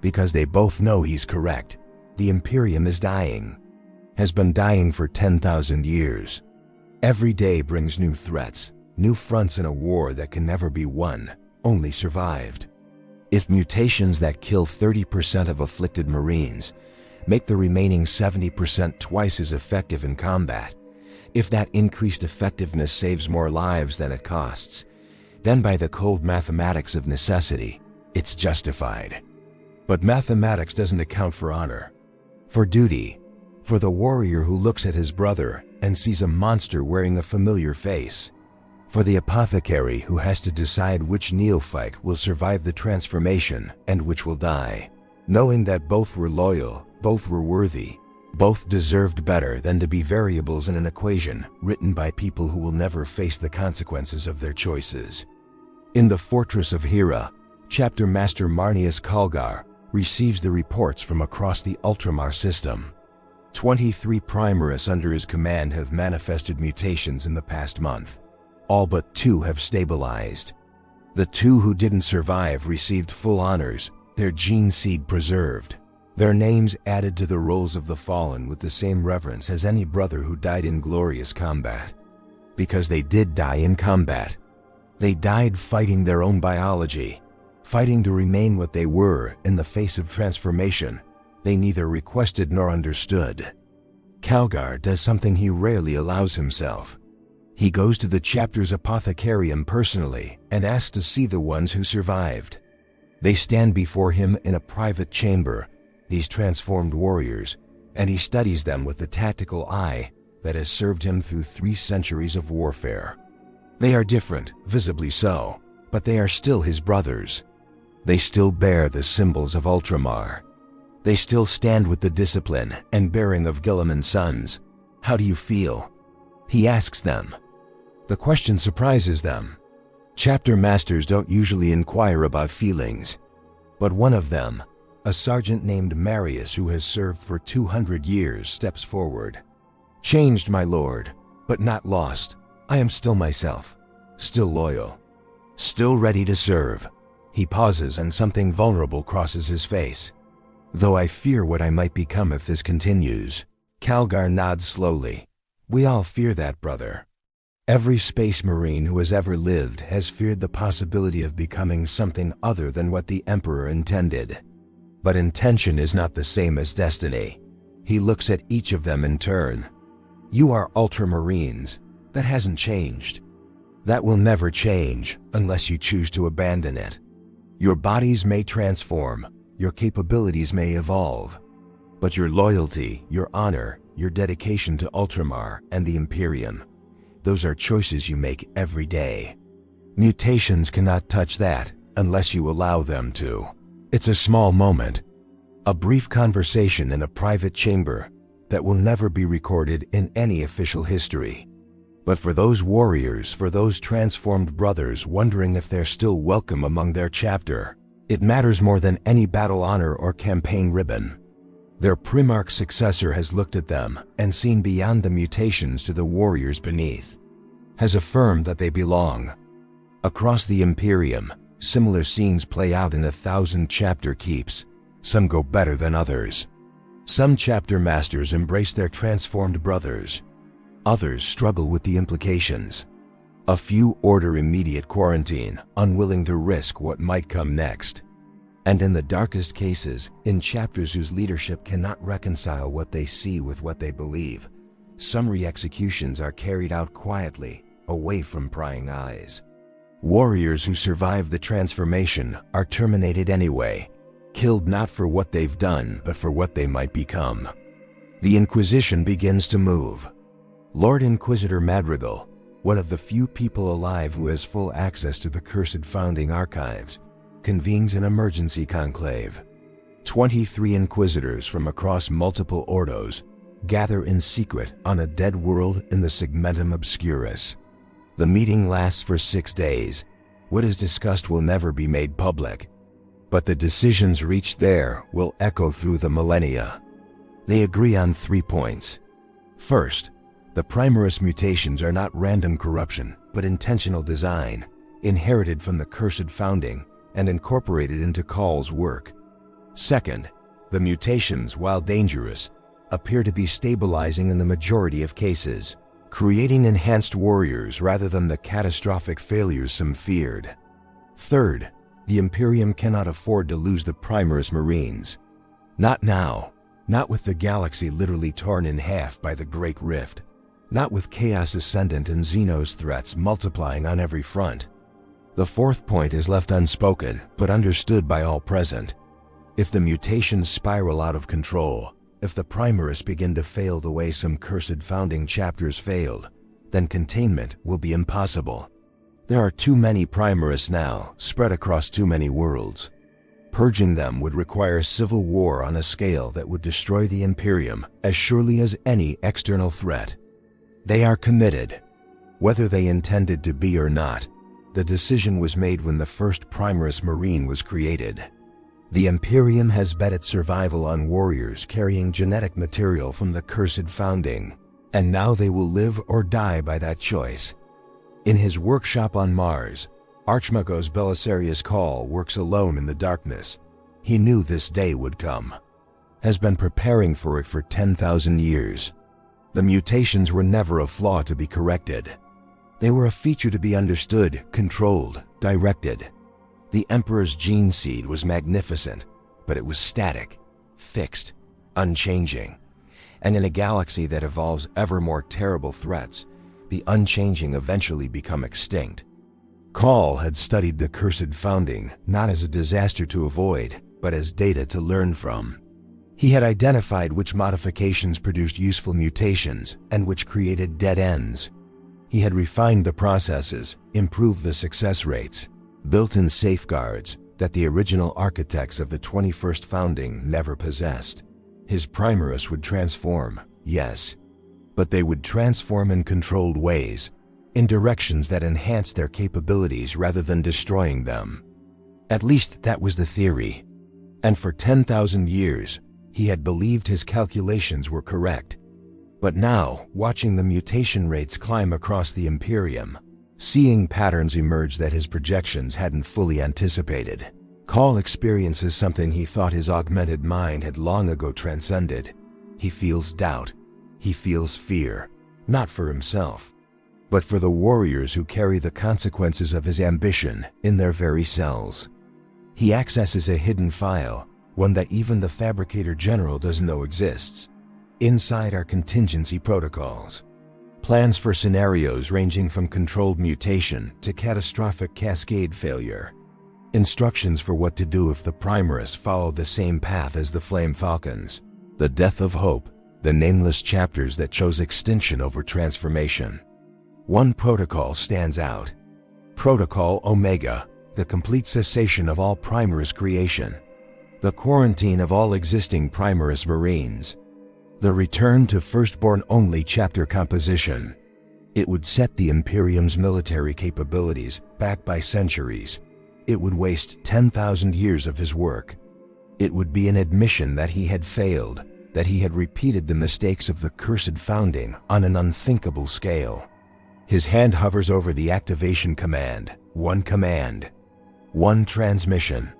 Because they both know he's correct. The Imperium is dying. Has been dying for 10,000 years. Every day brings new threats, new fronts in a war that can never be won, only survived. If mutations that kill 30% of afflicted Marines make the remaining 70% twice as effective in combat, if that increased effectiveness saves more lives than it costs, then by the cold mathematics of necessity, it's justified. But mathematics doesn't account for honor, for duty, for the warrior who looks at his brother and sees a monster wearing a familiar face, for the apothecary who has to decide which neophyte will survive the transformation and which will die, knowing that both were loyal, both were worthy, both deserved better than to be variables in an equation written by people who will never face the consequences of their choices. In the fortress of Hera, Chapter Master Marnius Kalgar receives the reports from across the Ultramar system. 23 Primaris under his command have manifested mutations in the past month. All but 2 have stabilized. The 2 who didn't survive received full honors, their gene seed preserved, their names added to the rolls of the fallen with the same reverence as any brother who died in glorious combat. Because they did die in combat. They died fighting their own biology, fighting to remain what they were in the face of transformation they neither requested nor understood. Calgar does something he rarely allows himself. He goes to the chapter's apothecarium personally and asks to see the ones who survived. They stand before him in a private chamber, these transformed warriors, and he studies them with the tactical eye that has served him through 3 centuries of warfare. They are different, visibly so, but they are still his brothers. They still bear the symbols of Ultramar. They still stand with the discipline and bearing of Guilliman's sons. How do you feel? He asks them. The question surprises them. Chapter masters don't usually inquire about feelings, but one of them, a sergeant named Marius who has served for 200 years, steps forward. Changed, my lord, but not lost. I am still myself, still loyal, still ready to serve. He pauses and something vulnerable crosses his face. Though I fear what I might become if this continues. Calgar nods slowly. We all fear that, brother. Every space marine who has ever lived has feared the possibility of becoming something other than what the Emperor intended. But intention is not the same as destiny. He looks at each of them in turn. You are Ultramarines. That hasn't changed. That will never change unless you choose to abandon it. Your bodies may transform, your capabilities may evolve, but your loyalty, your honor, your dedication to Ultramar and the Imperium, those are choices you make every day. Mutations cannot touch that unless you allow them to. It's a small moment, a brief conversation in a private chamber that will never be recorded in any official history. But for those warriors, for those transformed brothers wondering if they're still welcome among their chapter, it matters more than any battle honor or campaign ribbon. Their Primarch successor has looked at them and seen beyond the mutations to the warriors beneath, has affirmed that they belong. Across the Imperium, similar scenes play out in 1,000 chapter keeps. Some go better than others. Some chapter masters embrace their transformed brothers. Others struggle with the implications. A few order immediate quarantine, unwilling to risk what might come next. And in the darkest cases, in chapters whose leadership cannot reconcile what they see with what they believe, some re-executions are carried out quietly, away from prying eyes. Warriors who survive the transformation are terminated anyway, killed not for what they've done, but for what they might become. The Inquisition begins to move. Lord Inquisitor Madrigal, one of the few people alive who has full access to the cursed founding archives, convenes an emergency conclave. 23 Inquisitors from across multiple ordos gather in secret on a dead world in the Segmentum Obscurus. The meeting lasts for 6 days. What is discussed will never be made public, but the decisions reached there will echo through the millennia. They agree on 3 points. First, the Primaris mutations are not random corruption, but intentional design, inherited from the cursed founding and incorporated into Call's work. Second, the mutations, while dangerous, appear to be stabilizing in the majority of cases, creating enhanced warriors rather than the catastrophic failures some feared. Third, the Imperium cannot afford to lose the Primaris Marines. Not now, not with the galaxy literally torn in half by the Great Rift. Not with Chaos Ascendant and Xenos threats multiplying on every front. The fourth point is left unspoken, but understood by all present. If the mutations spiral out of control, if the Primaris begin to fail the way some cursed founding chapters failed, then containment will be impossible. There are too many Primaris now, spread across too many worlds. Purging them would require civil war on a scale that would destroy the Imperium as surely as any external threat. They are committed. Whether they intended to be or not, the decision was made when the first Primaris Marine was created. The Imperium has bet its survival on warriors carrying genetic material from the cursed founding, and now they will live or die by that choice. In his workshop on Mars, Archmagos Belisarius Call works alone in the darkness. He knew this day would come. Has been preparing for it for 10,000 years. The mutations were never a flaw to be corrected. They were a feature to be understood, controlled, directed. The Emperor's gene seed was magnificent, but it was static, fixed, unchanging. And in a galaxy that evolves ever more terrible threats, the unchanging eventually become extinct. Call had studied the cursed founding not as a disaster to avoid, but as data to learn from. He had identified which modifications produced useful mutations and which created dead ends. He had refined the processes, improved the success rates, built in safeguards that the original architects of the 21st founding never possessed. His Primaris would transform, yes, but they would transform in controlled ways, in directions that enhanced their capabilities rather than destroying them. At least that was the theory. And for 10,000 years, he had believed his calculations were correct. But now, watching the mutation rates climb across the Imperium, seeing patterns emerge that his projections hadn't fully anticipated, Call experiences something he thought his augmented mind had long ago transcended. He feels doubt. He feels fear, not for himself, but for the warriors who carry the consequences of his ambition in their very cells. He accesses a hidden file, one that even the Fabricator General doesn't know exists. Inside are contingency protocols, plans for scenarios ranging from controlled mutation to catastrophic cascade failure, instructions for what to do if the Primaris follow the same path as the Flame Falcons, the death of hope, the nameless chapters that chose extinction over transformation. One protocol stands out. Protocol Omega, the complete cessation of all Primaris creation, the quarantine of all existing Primaris Marines, the return to firstborn-only chapter composition. It would set the Imperium's military capabilities back by centuries. It would waste 10,000 years of his work. It would be an admission that he had failed, that he had repeated the mistakes of the cursed founding on an unthinkable scale. His hand hovers over the activation command, one transmission,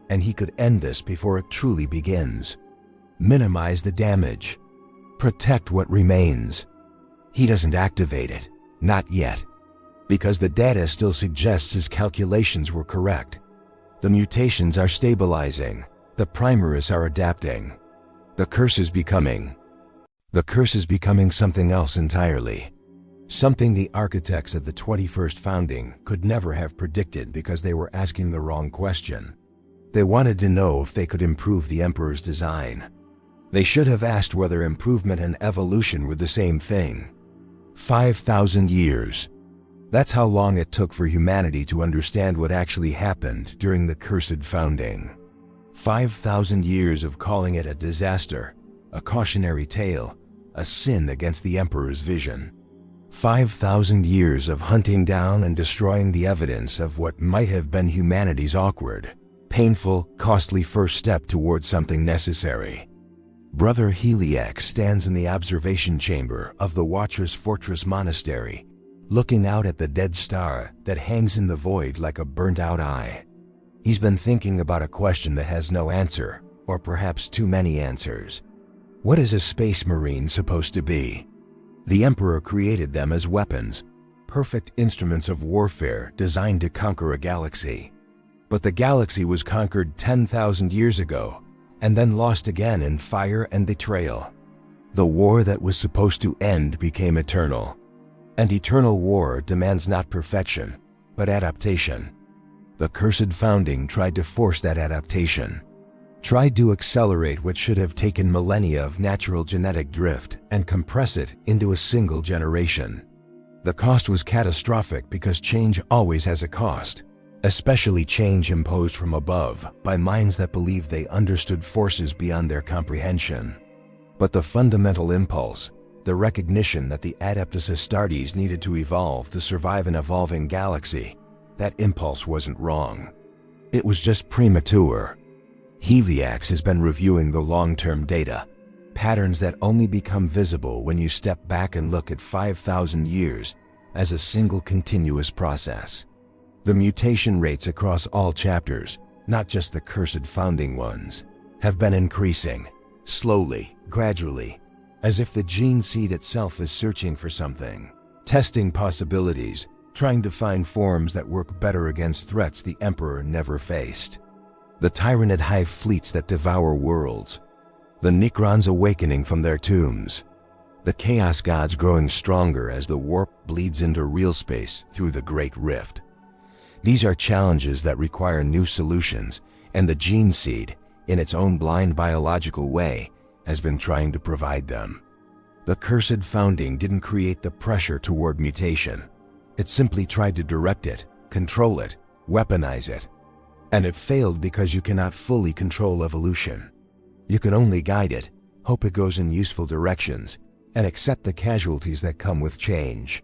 and he could end this before it truly begins. Minimize the damage. Protect what remains. He doesn't activate it, not yet, because the data still suggests his calculations were correct. The mutations are stabilizing. The Primaris are adapting. The curse is becoming something else entirely. Something the architects of the 21st founding could never have predicted because they were asking the wrong question. They wanted to know if they could improve the Emperor's design. They should have asked whether improvement and evolution were the same thing. 5,000 years. That's how long it took for humanity to understand what actually happened during the cursed founding. 5,000 years of calling it a disaster, a cautionary tale, a sin against the Emperor's vision. 5,000 years of hunting down and destroying the evidence of what might have been humanity's awkward, painful, costly first step towards something necessary. Brother Helix stands in the observation chamber of the Watcher's Fortress Monastery, looking out at the dead star that hangs in the void like a burnt-out eye. He's been thinking about a question that has no answer, or perhaps too many answers. What is a space marine supposed to be? The Emperor created them as weapons, perfect instruments of warfare designed to conquer a galaxy. But the galaxy was conquered 10,000 years ago, and then lost again in fire and betrayal. The war that was supposed to end became eternal. And eternal war demands not perfection, but adaptation. The cursed founding tried to force that adaptation, tried to accelerate what should have taken millennia of natural genetic drift and compress it into a single generation. The cost was catastrophic because change always has a cost, especially change imposed from above by minds that believed they understood forces beyond their comprehension. But the fundamental impulse, the recognition that the Adeptus Astartes needed to evolve to survive an evolving galaxy, that impulse wasn't wrong. It was just premature. Helix has been reviewing the long-term data, patterns that only become visible when you step back and look at 5,000 years, as a single continuous process. The mutation rates across all chapters, not just the cursed founding ones, have been increasing, slowly, gradually, as if the gene seed itself is searching for something, testing possibilities, trying to find forms that work better against threats the Emperor never faced. The Tyranid hive fleets that devour worlds, the Necrons awakening from their tombs, the Chaos Gods growing stronger as the warp bleeds into real space through the Great Rift. These are challenges that require new solutions, and the gene seed, in its own blind biological way, has been trying to provide them. The cursed founding didn't create the pressure toward mutation. It simply tried to direct it, control it, weaponize it. And it failed because you cannot fully control evolution. You can only guide it, hope it goes in useful directions, and accept the casualties that come with change.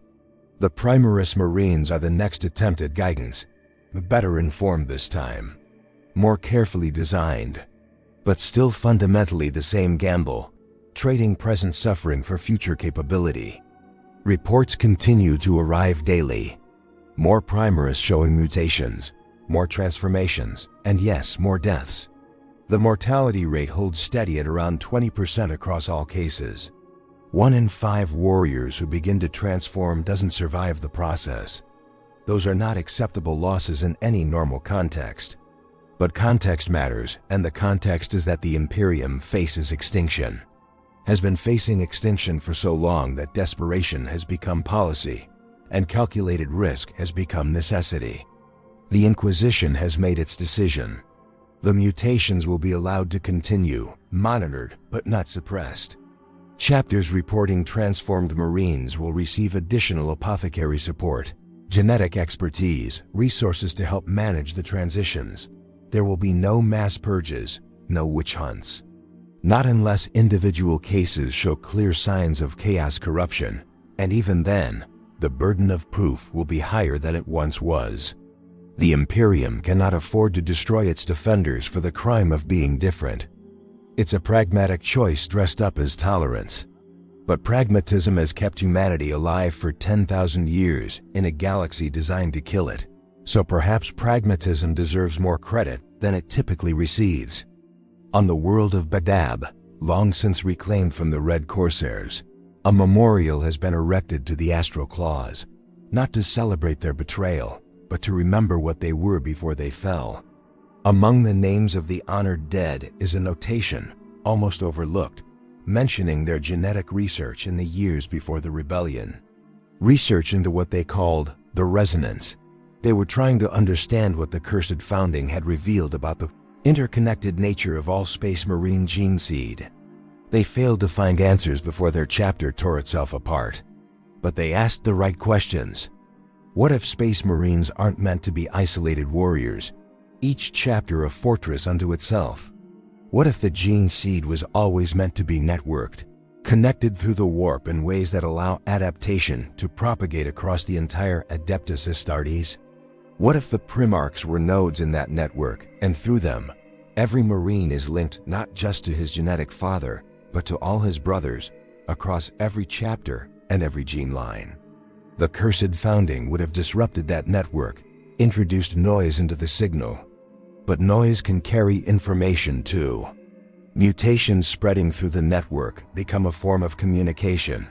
The Primaris Marines are the next attempt at guidance, better informed this time, more carefully designed, but still fundamentally the same gamble, trading present suffering for future capability. Reports continue to arrive daily. More Primaris showing mutations, more transformations, and yes, more deaths. The mortality rate holds steady at around 20% across all cases. 1 in 5 warriors who begin to transform doesn't survive the process. Those are not acceptable losses in any normal context. But context matters, and the context is that the Imperium faces extinction. Has been facing extinction for so long that desperation has become policy, and calculated risk has become necessity. The Inquisition has made its decision. The mutations will be allowed to continue, monitored but not suppressed. Chapters reporting transformed Marines will receive additional apothecary support, genetic expertise, resources to help manage the transitions. There will be no mass purges, no witch hunts. Not unless individual cases show clear signs of chaos corruption, and even then, the burden of proof will be higher than it once was. The Imperium cannot afford to destroy its defenders for the crime of being different. It's a pragmatic choice dressed up as tolerance. But pragmatism has kept humanity alive for 10,000 years in a galaxy designed to kill it. So perhaps pragmatism deserves more credit than it typically receives. On the world of Badab, long since reclaimed from the Red Corsairs, a memorial has been erected to the Astral Claws, not to celebrate their betrayal, but to remember what they were before they fell. Among the names of the honored dead is a notation, almost overlooked, mentioning their genetic research in the years before the rebellion. Research into what they called the resonance. They were trying to understand what the cursed founding had revealed about the interconnected nature of all Space Marine gene seed. They failed to find answers before their chapter tore itself apart. But they asked the right questions. What if Space Marines aren't meant to be isolated warriors, each chapter a fortress unto itself? What if the gene seed was always meant to be networked, connected through the warp in ways that allow adaptation to propagate across the entire Adeptus Astartes? What if the Primarchs were nodes in that network, and through them, every Marine is linked not just to his genetic father, but to all his brothers, across every chapter and every gene line? The cursed founding would have disrupted that network, introduced noise into the signal. But noise can carry information too. Mutations spreading through the network become a form of communication,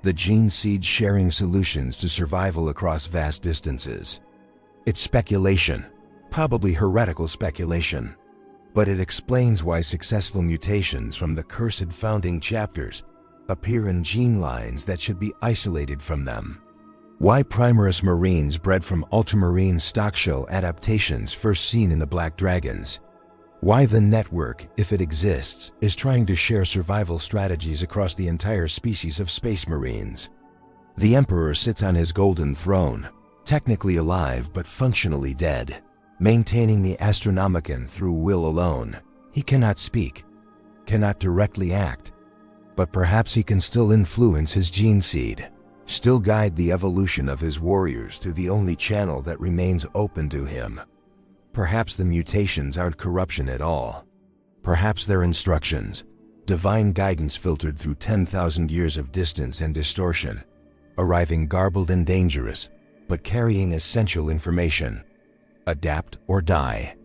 the gene seed sharing solutions to survival across vast distances. It's speculation, probably heretical speculation, but it explains why successful mutations from the cursed founding chapters appear in gene lines that should be isolated from them. Why Primaris Marines bred from ultramarine stock show adaptations first seen in the Black Dragons. Why the network, if it exists, is trying to share survival strategies across the entire species of Space Marines. The Emperor sits on his golden throne, technically alive but functionally dead, maintaining the Astronomicon through will alone. He cannot speak, cannot directly act, but perhaps he can still influence his gene seed, still guide the evolution of his warriors to the only channel that remains open to him. Perhaps the mutations aren't corruption at all. Perhaps they're instructions, divine guidance filtered through 10,000 years of distance and distortion. arriving garbled and dangerous, but carrying essential information. Adapt or die.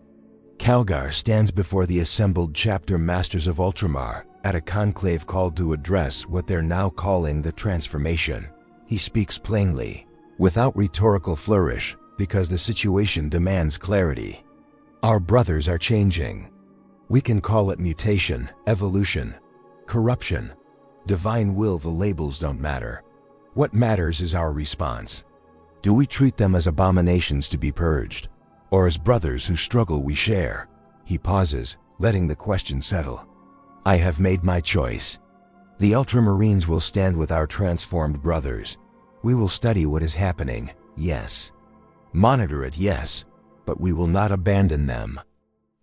Calgar stands before the assembled chapter masters of Ultramar at a conclave called to address what they're now calling the transformation. He speaks plainly, without rhetorical flourish, because the situation demands clarity. Our brothers are changing. We can call it mutation, evolution, corruption, divine will. The labels don't matter. What matters is our response. Do we treat them as abominations to be purged, or as brothers whose struggle we share? He pauses, letting the question settle. I have made my choice. The Ultramarines will stand with our transformed brothers. We will study what is happening, yes. Monitor it, yes, but we will not abandon them.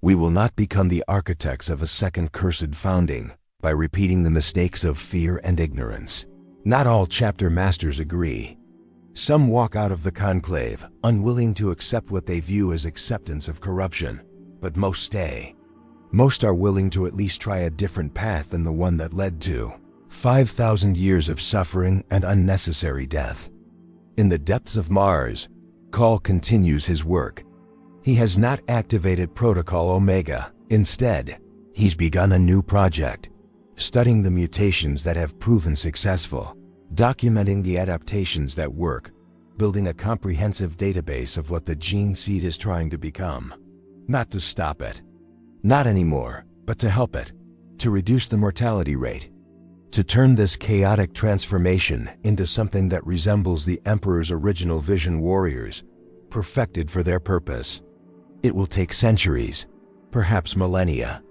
We will not become the architects of a second cursed founding by repeating the mistakes of fear and ignorance. Not all chapter masters agree. Some walk out of the conclave, unwilling to accept what they view as acceptance of corruption, but most stay. Most are willing to at least try a different path than the one that led to 5,000 years of suffering and unnecessary death. In the depths of Mars, Call continues his work. He has not activated Protocol Omega. Instead, he's begun a new project, studying the mutations that have proven successful, documenting the adaptations that work, building a comprehensive database of what the gene seed is trying to become. Not to stop it. Not anymore, but to help it, to reduce the mortality rate, to turn this chaotic transformation into something that resembles the Emperor's original vision warriors, perfected for their purpose. It will take centuries, perhaps millennia,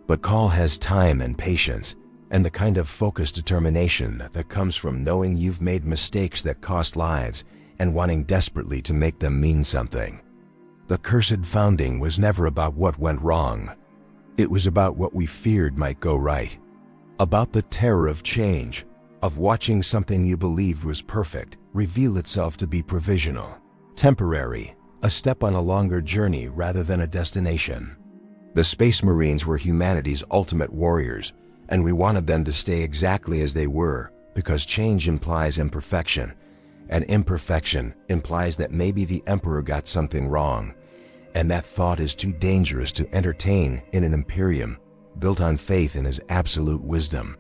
but Call has time and patience, and the kind of focused determination that comes from knowing you've made mistakes that cost lives and wanting desperately to make them mean something. The cursed founding was never about what went wrong. It was about what we feared might go right. About the terror of change, of watching something you believed was perfect reveal itself to be provisional, temporary, a step on a longer journey rather than a destination. The Space Marines were humanity's ultimate warriors, and we wanted them to stay exactly as they were because change implies imperfection, and imperfection implies that maybe the Emperor got something wrong. And that thought is too dangerous to entertain in an Imperium built on faith in his absolute wisdom.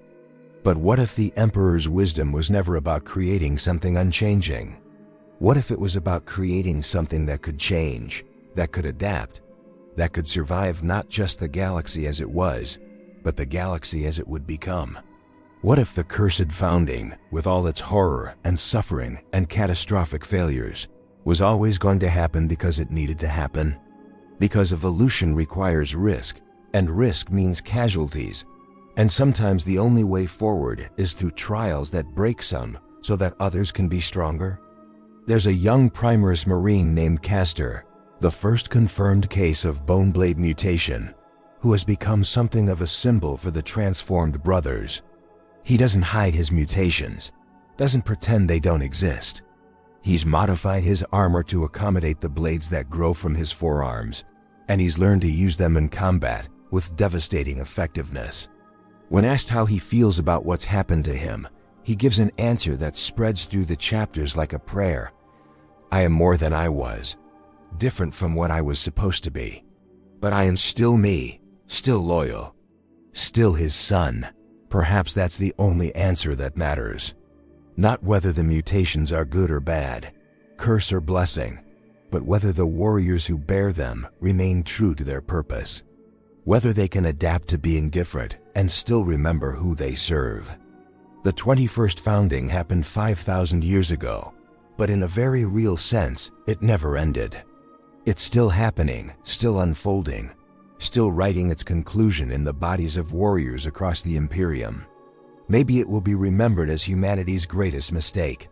But what if the Emperor's wisdom was never about creating something unchanging? What if it was about creating something that could change, that could adapt, that could survive not just the galaxy as it was, but the galaxy as it would become? What if the cursed founding, with all its horror and suffering and catastrophic failures, was always going to happen because it needed to happen? Because evolution requires risk, and risk means casualties, and sometimes the only way forward is through trials that break some so that others can be stronger. There's a young Primaris Marine named Castor, the first confirmed case of bone blade mutation, who has become something of a symbol for the transformed brothers. He doesn't hide his mutations, doesn't pretend they don't exist. He's modified his armor to accommodate the blades that grow from his forearms, and he's learned to use them in combat with devastating effectiveness. When asked how he feels about what's happened to him, he gives an answer that spreads through the chapters like a prayer. I am more than I was, different from what I was supposed to be. But I am still me, still loyal, still his son. Perhaps that's the only answer that matters. Not whether the mutations are good or bad, curse or blessing, but whether the warriors who bear them remain true to their purpose. Whether they can adapt to being different and still remember who they serve. The 21st founding happened 5,000 years ago, but in a very real sense, it never ended. It's still happening, still unfolding, still writing its conclusion in the bodies of warriors across the Imperium. Maybe it will be remembered as humanity's greatest mistake.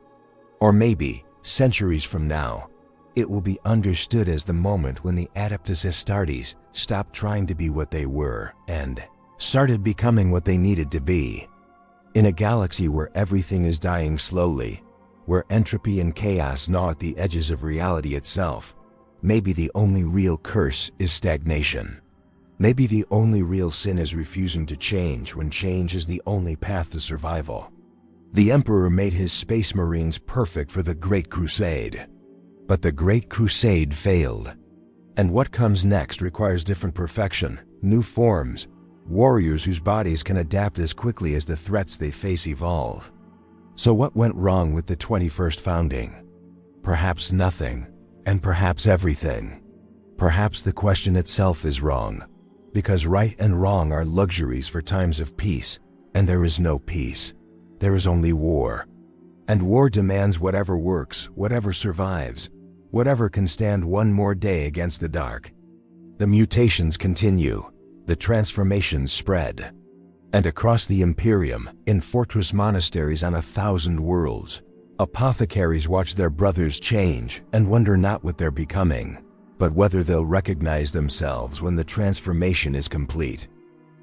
Or maybe, centuries from now, it will be understood as the moment when the Adeptus Astartes stopped trying to be what they were and started becoming what they needed to be. In a galaxy where everything is dying slowly, where entropy and chaos gnaw at the edges of reality itself, maybe the only real curse is stagnation. Maybe the only real sin is refusing to change when change is the only path to survival. The Emperor made his Space Marines perfect for the Great Crusade. But the Great Crusade failed. And what comes next requires different perfection, new forms, warriors whose bodies can adapt as quickly as the threats they face evolve. So what went wrong with the 21st founding? Perhaps nothing, and perhaps everything. Perhaps the question itself is wrong, because right and wrong are luxuries for times of peace, and there is no peace. There is only war. And war demands whatever works, whatever survives, whatever can stand one more day against the dark. The mutations continue, the transformations spread. And across the Imperium, in fortress monasteries on 1,000 worlds, apothecaries watch their brothers change and wonder not what they're becoming, but whether they'll recognize themselves when the transformation is complete.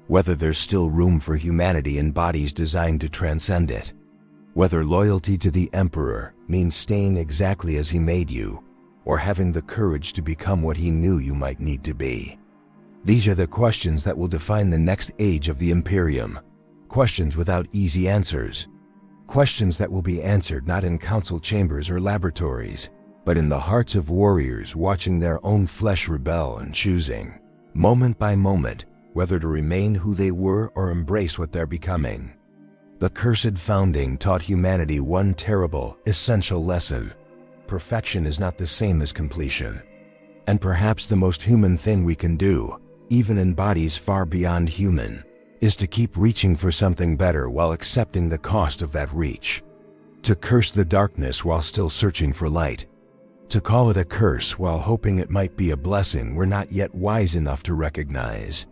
Whether there's still room for humanity in bodies designed to transcend it. Whether loyalty to the Emperor means staying exactly as he made you, or having the courage to become what he knew you might need to be. These are the questions that will define the next age of the Imperium. Questions without easy answers. Questions that will be answered not in council chambers or laboratories, but in the hearts of warriors watching their own flesh rebel and choosing, moment by moment, whether to remain who they were or embrace what they're becoming. The cursed founding taught humanity one terrible, essential lesson. Perfection is not the same as completion. And perhaps the most human thing we can do, even in bodies far beyond human, is to keep reaching for something better while accepting the cost of that reach. To curse the darkness while still searching for light. To call it a curse while hoping it might be a blessing we're not yet wise enough to recognize.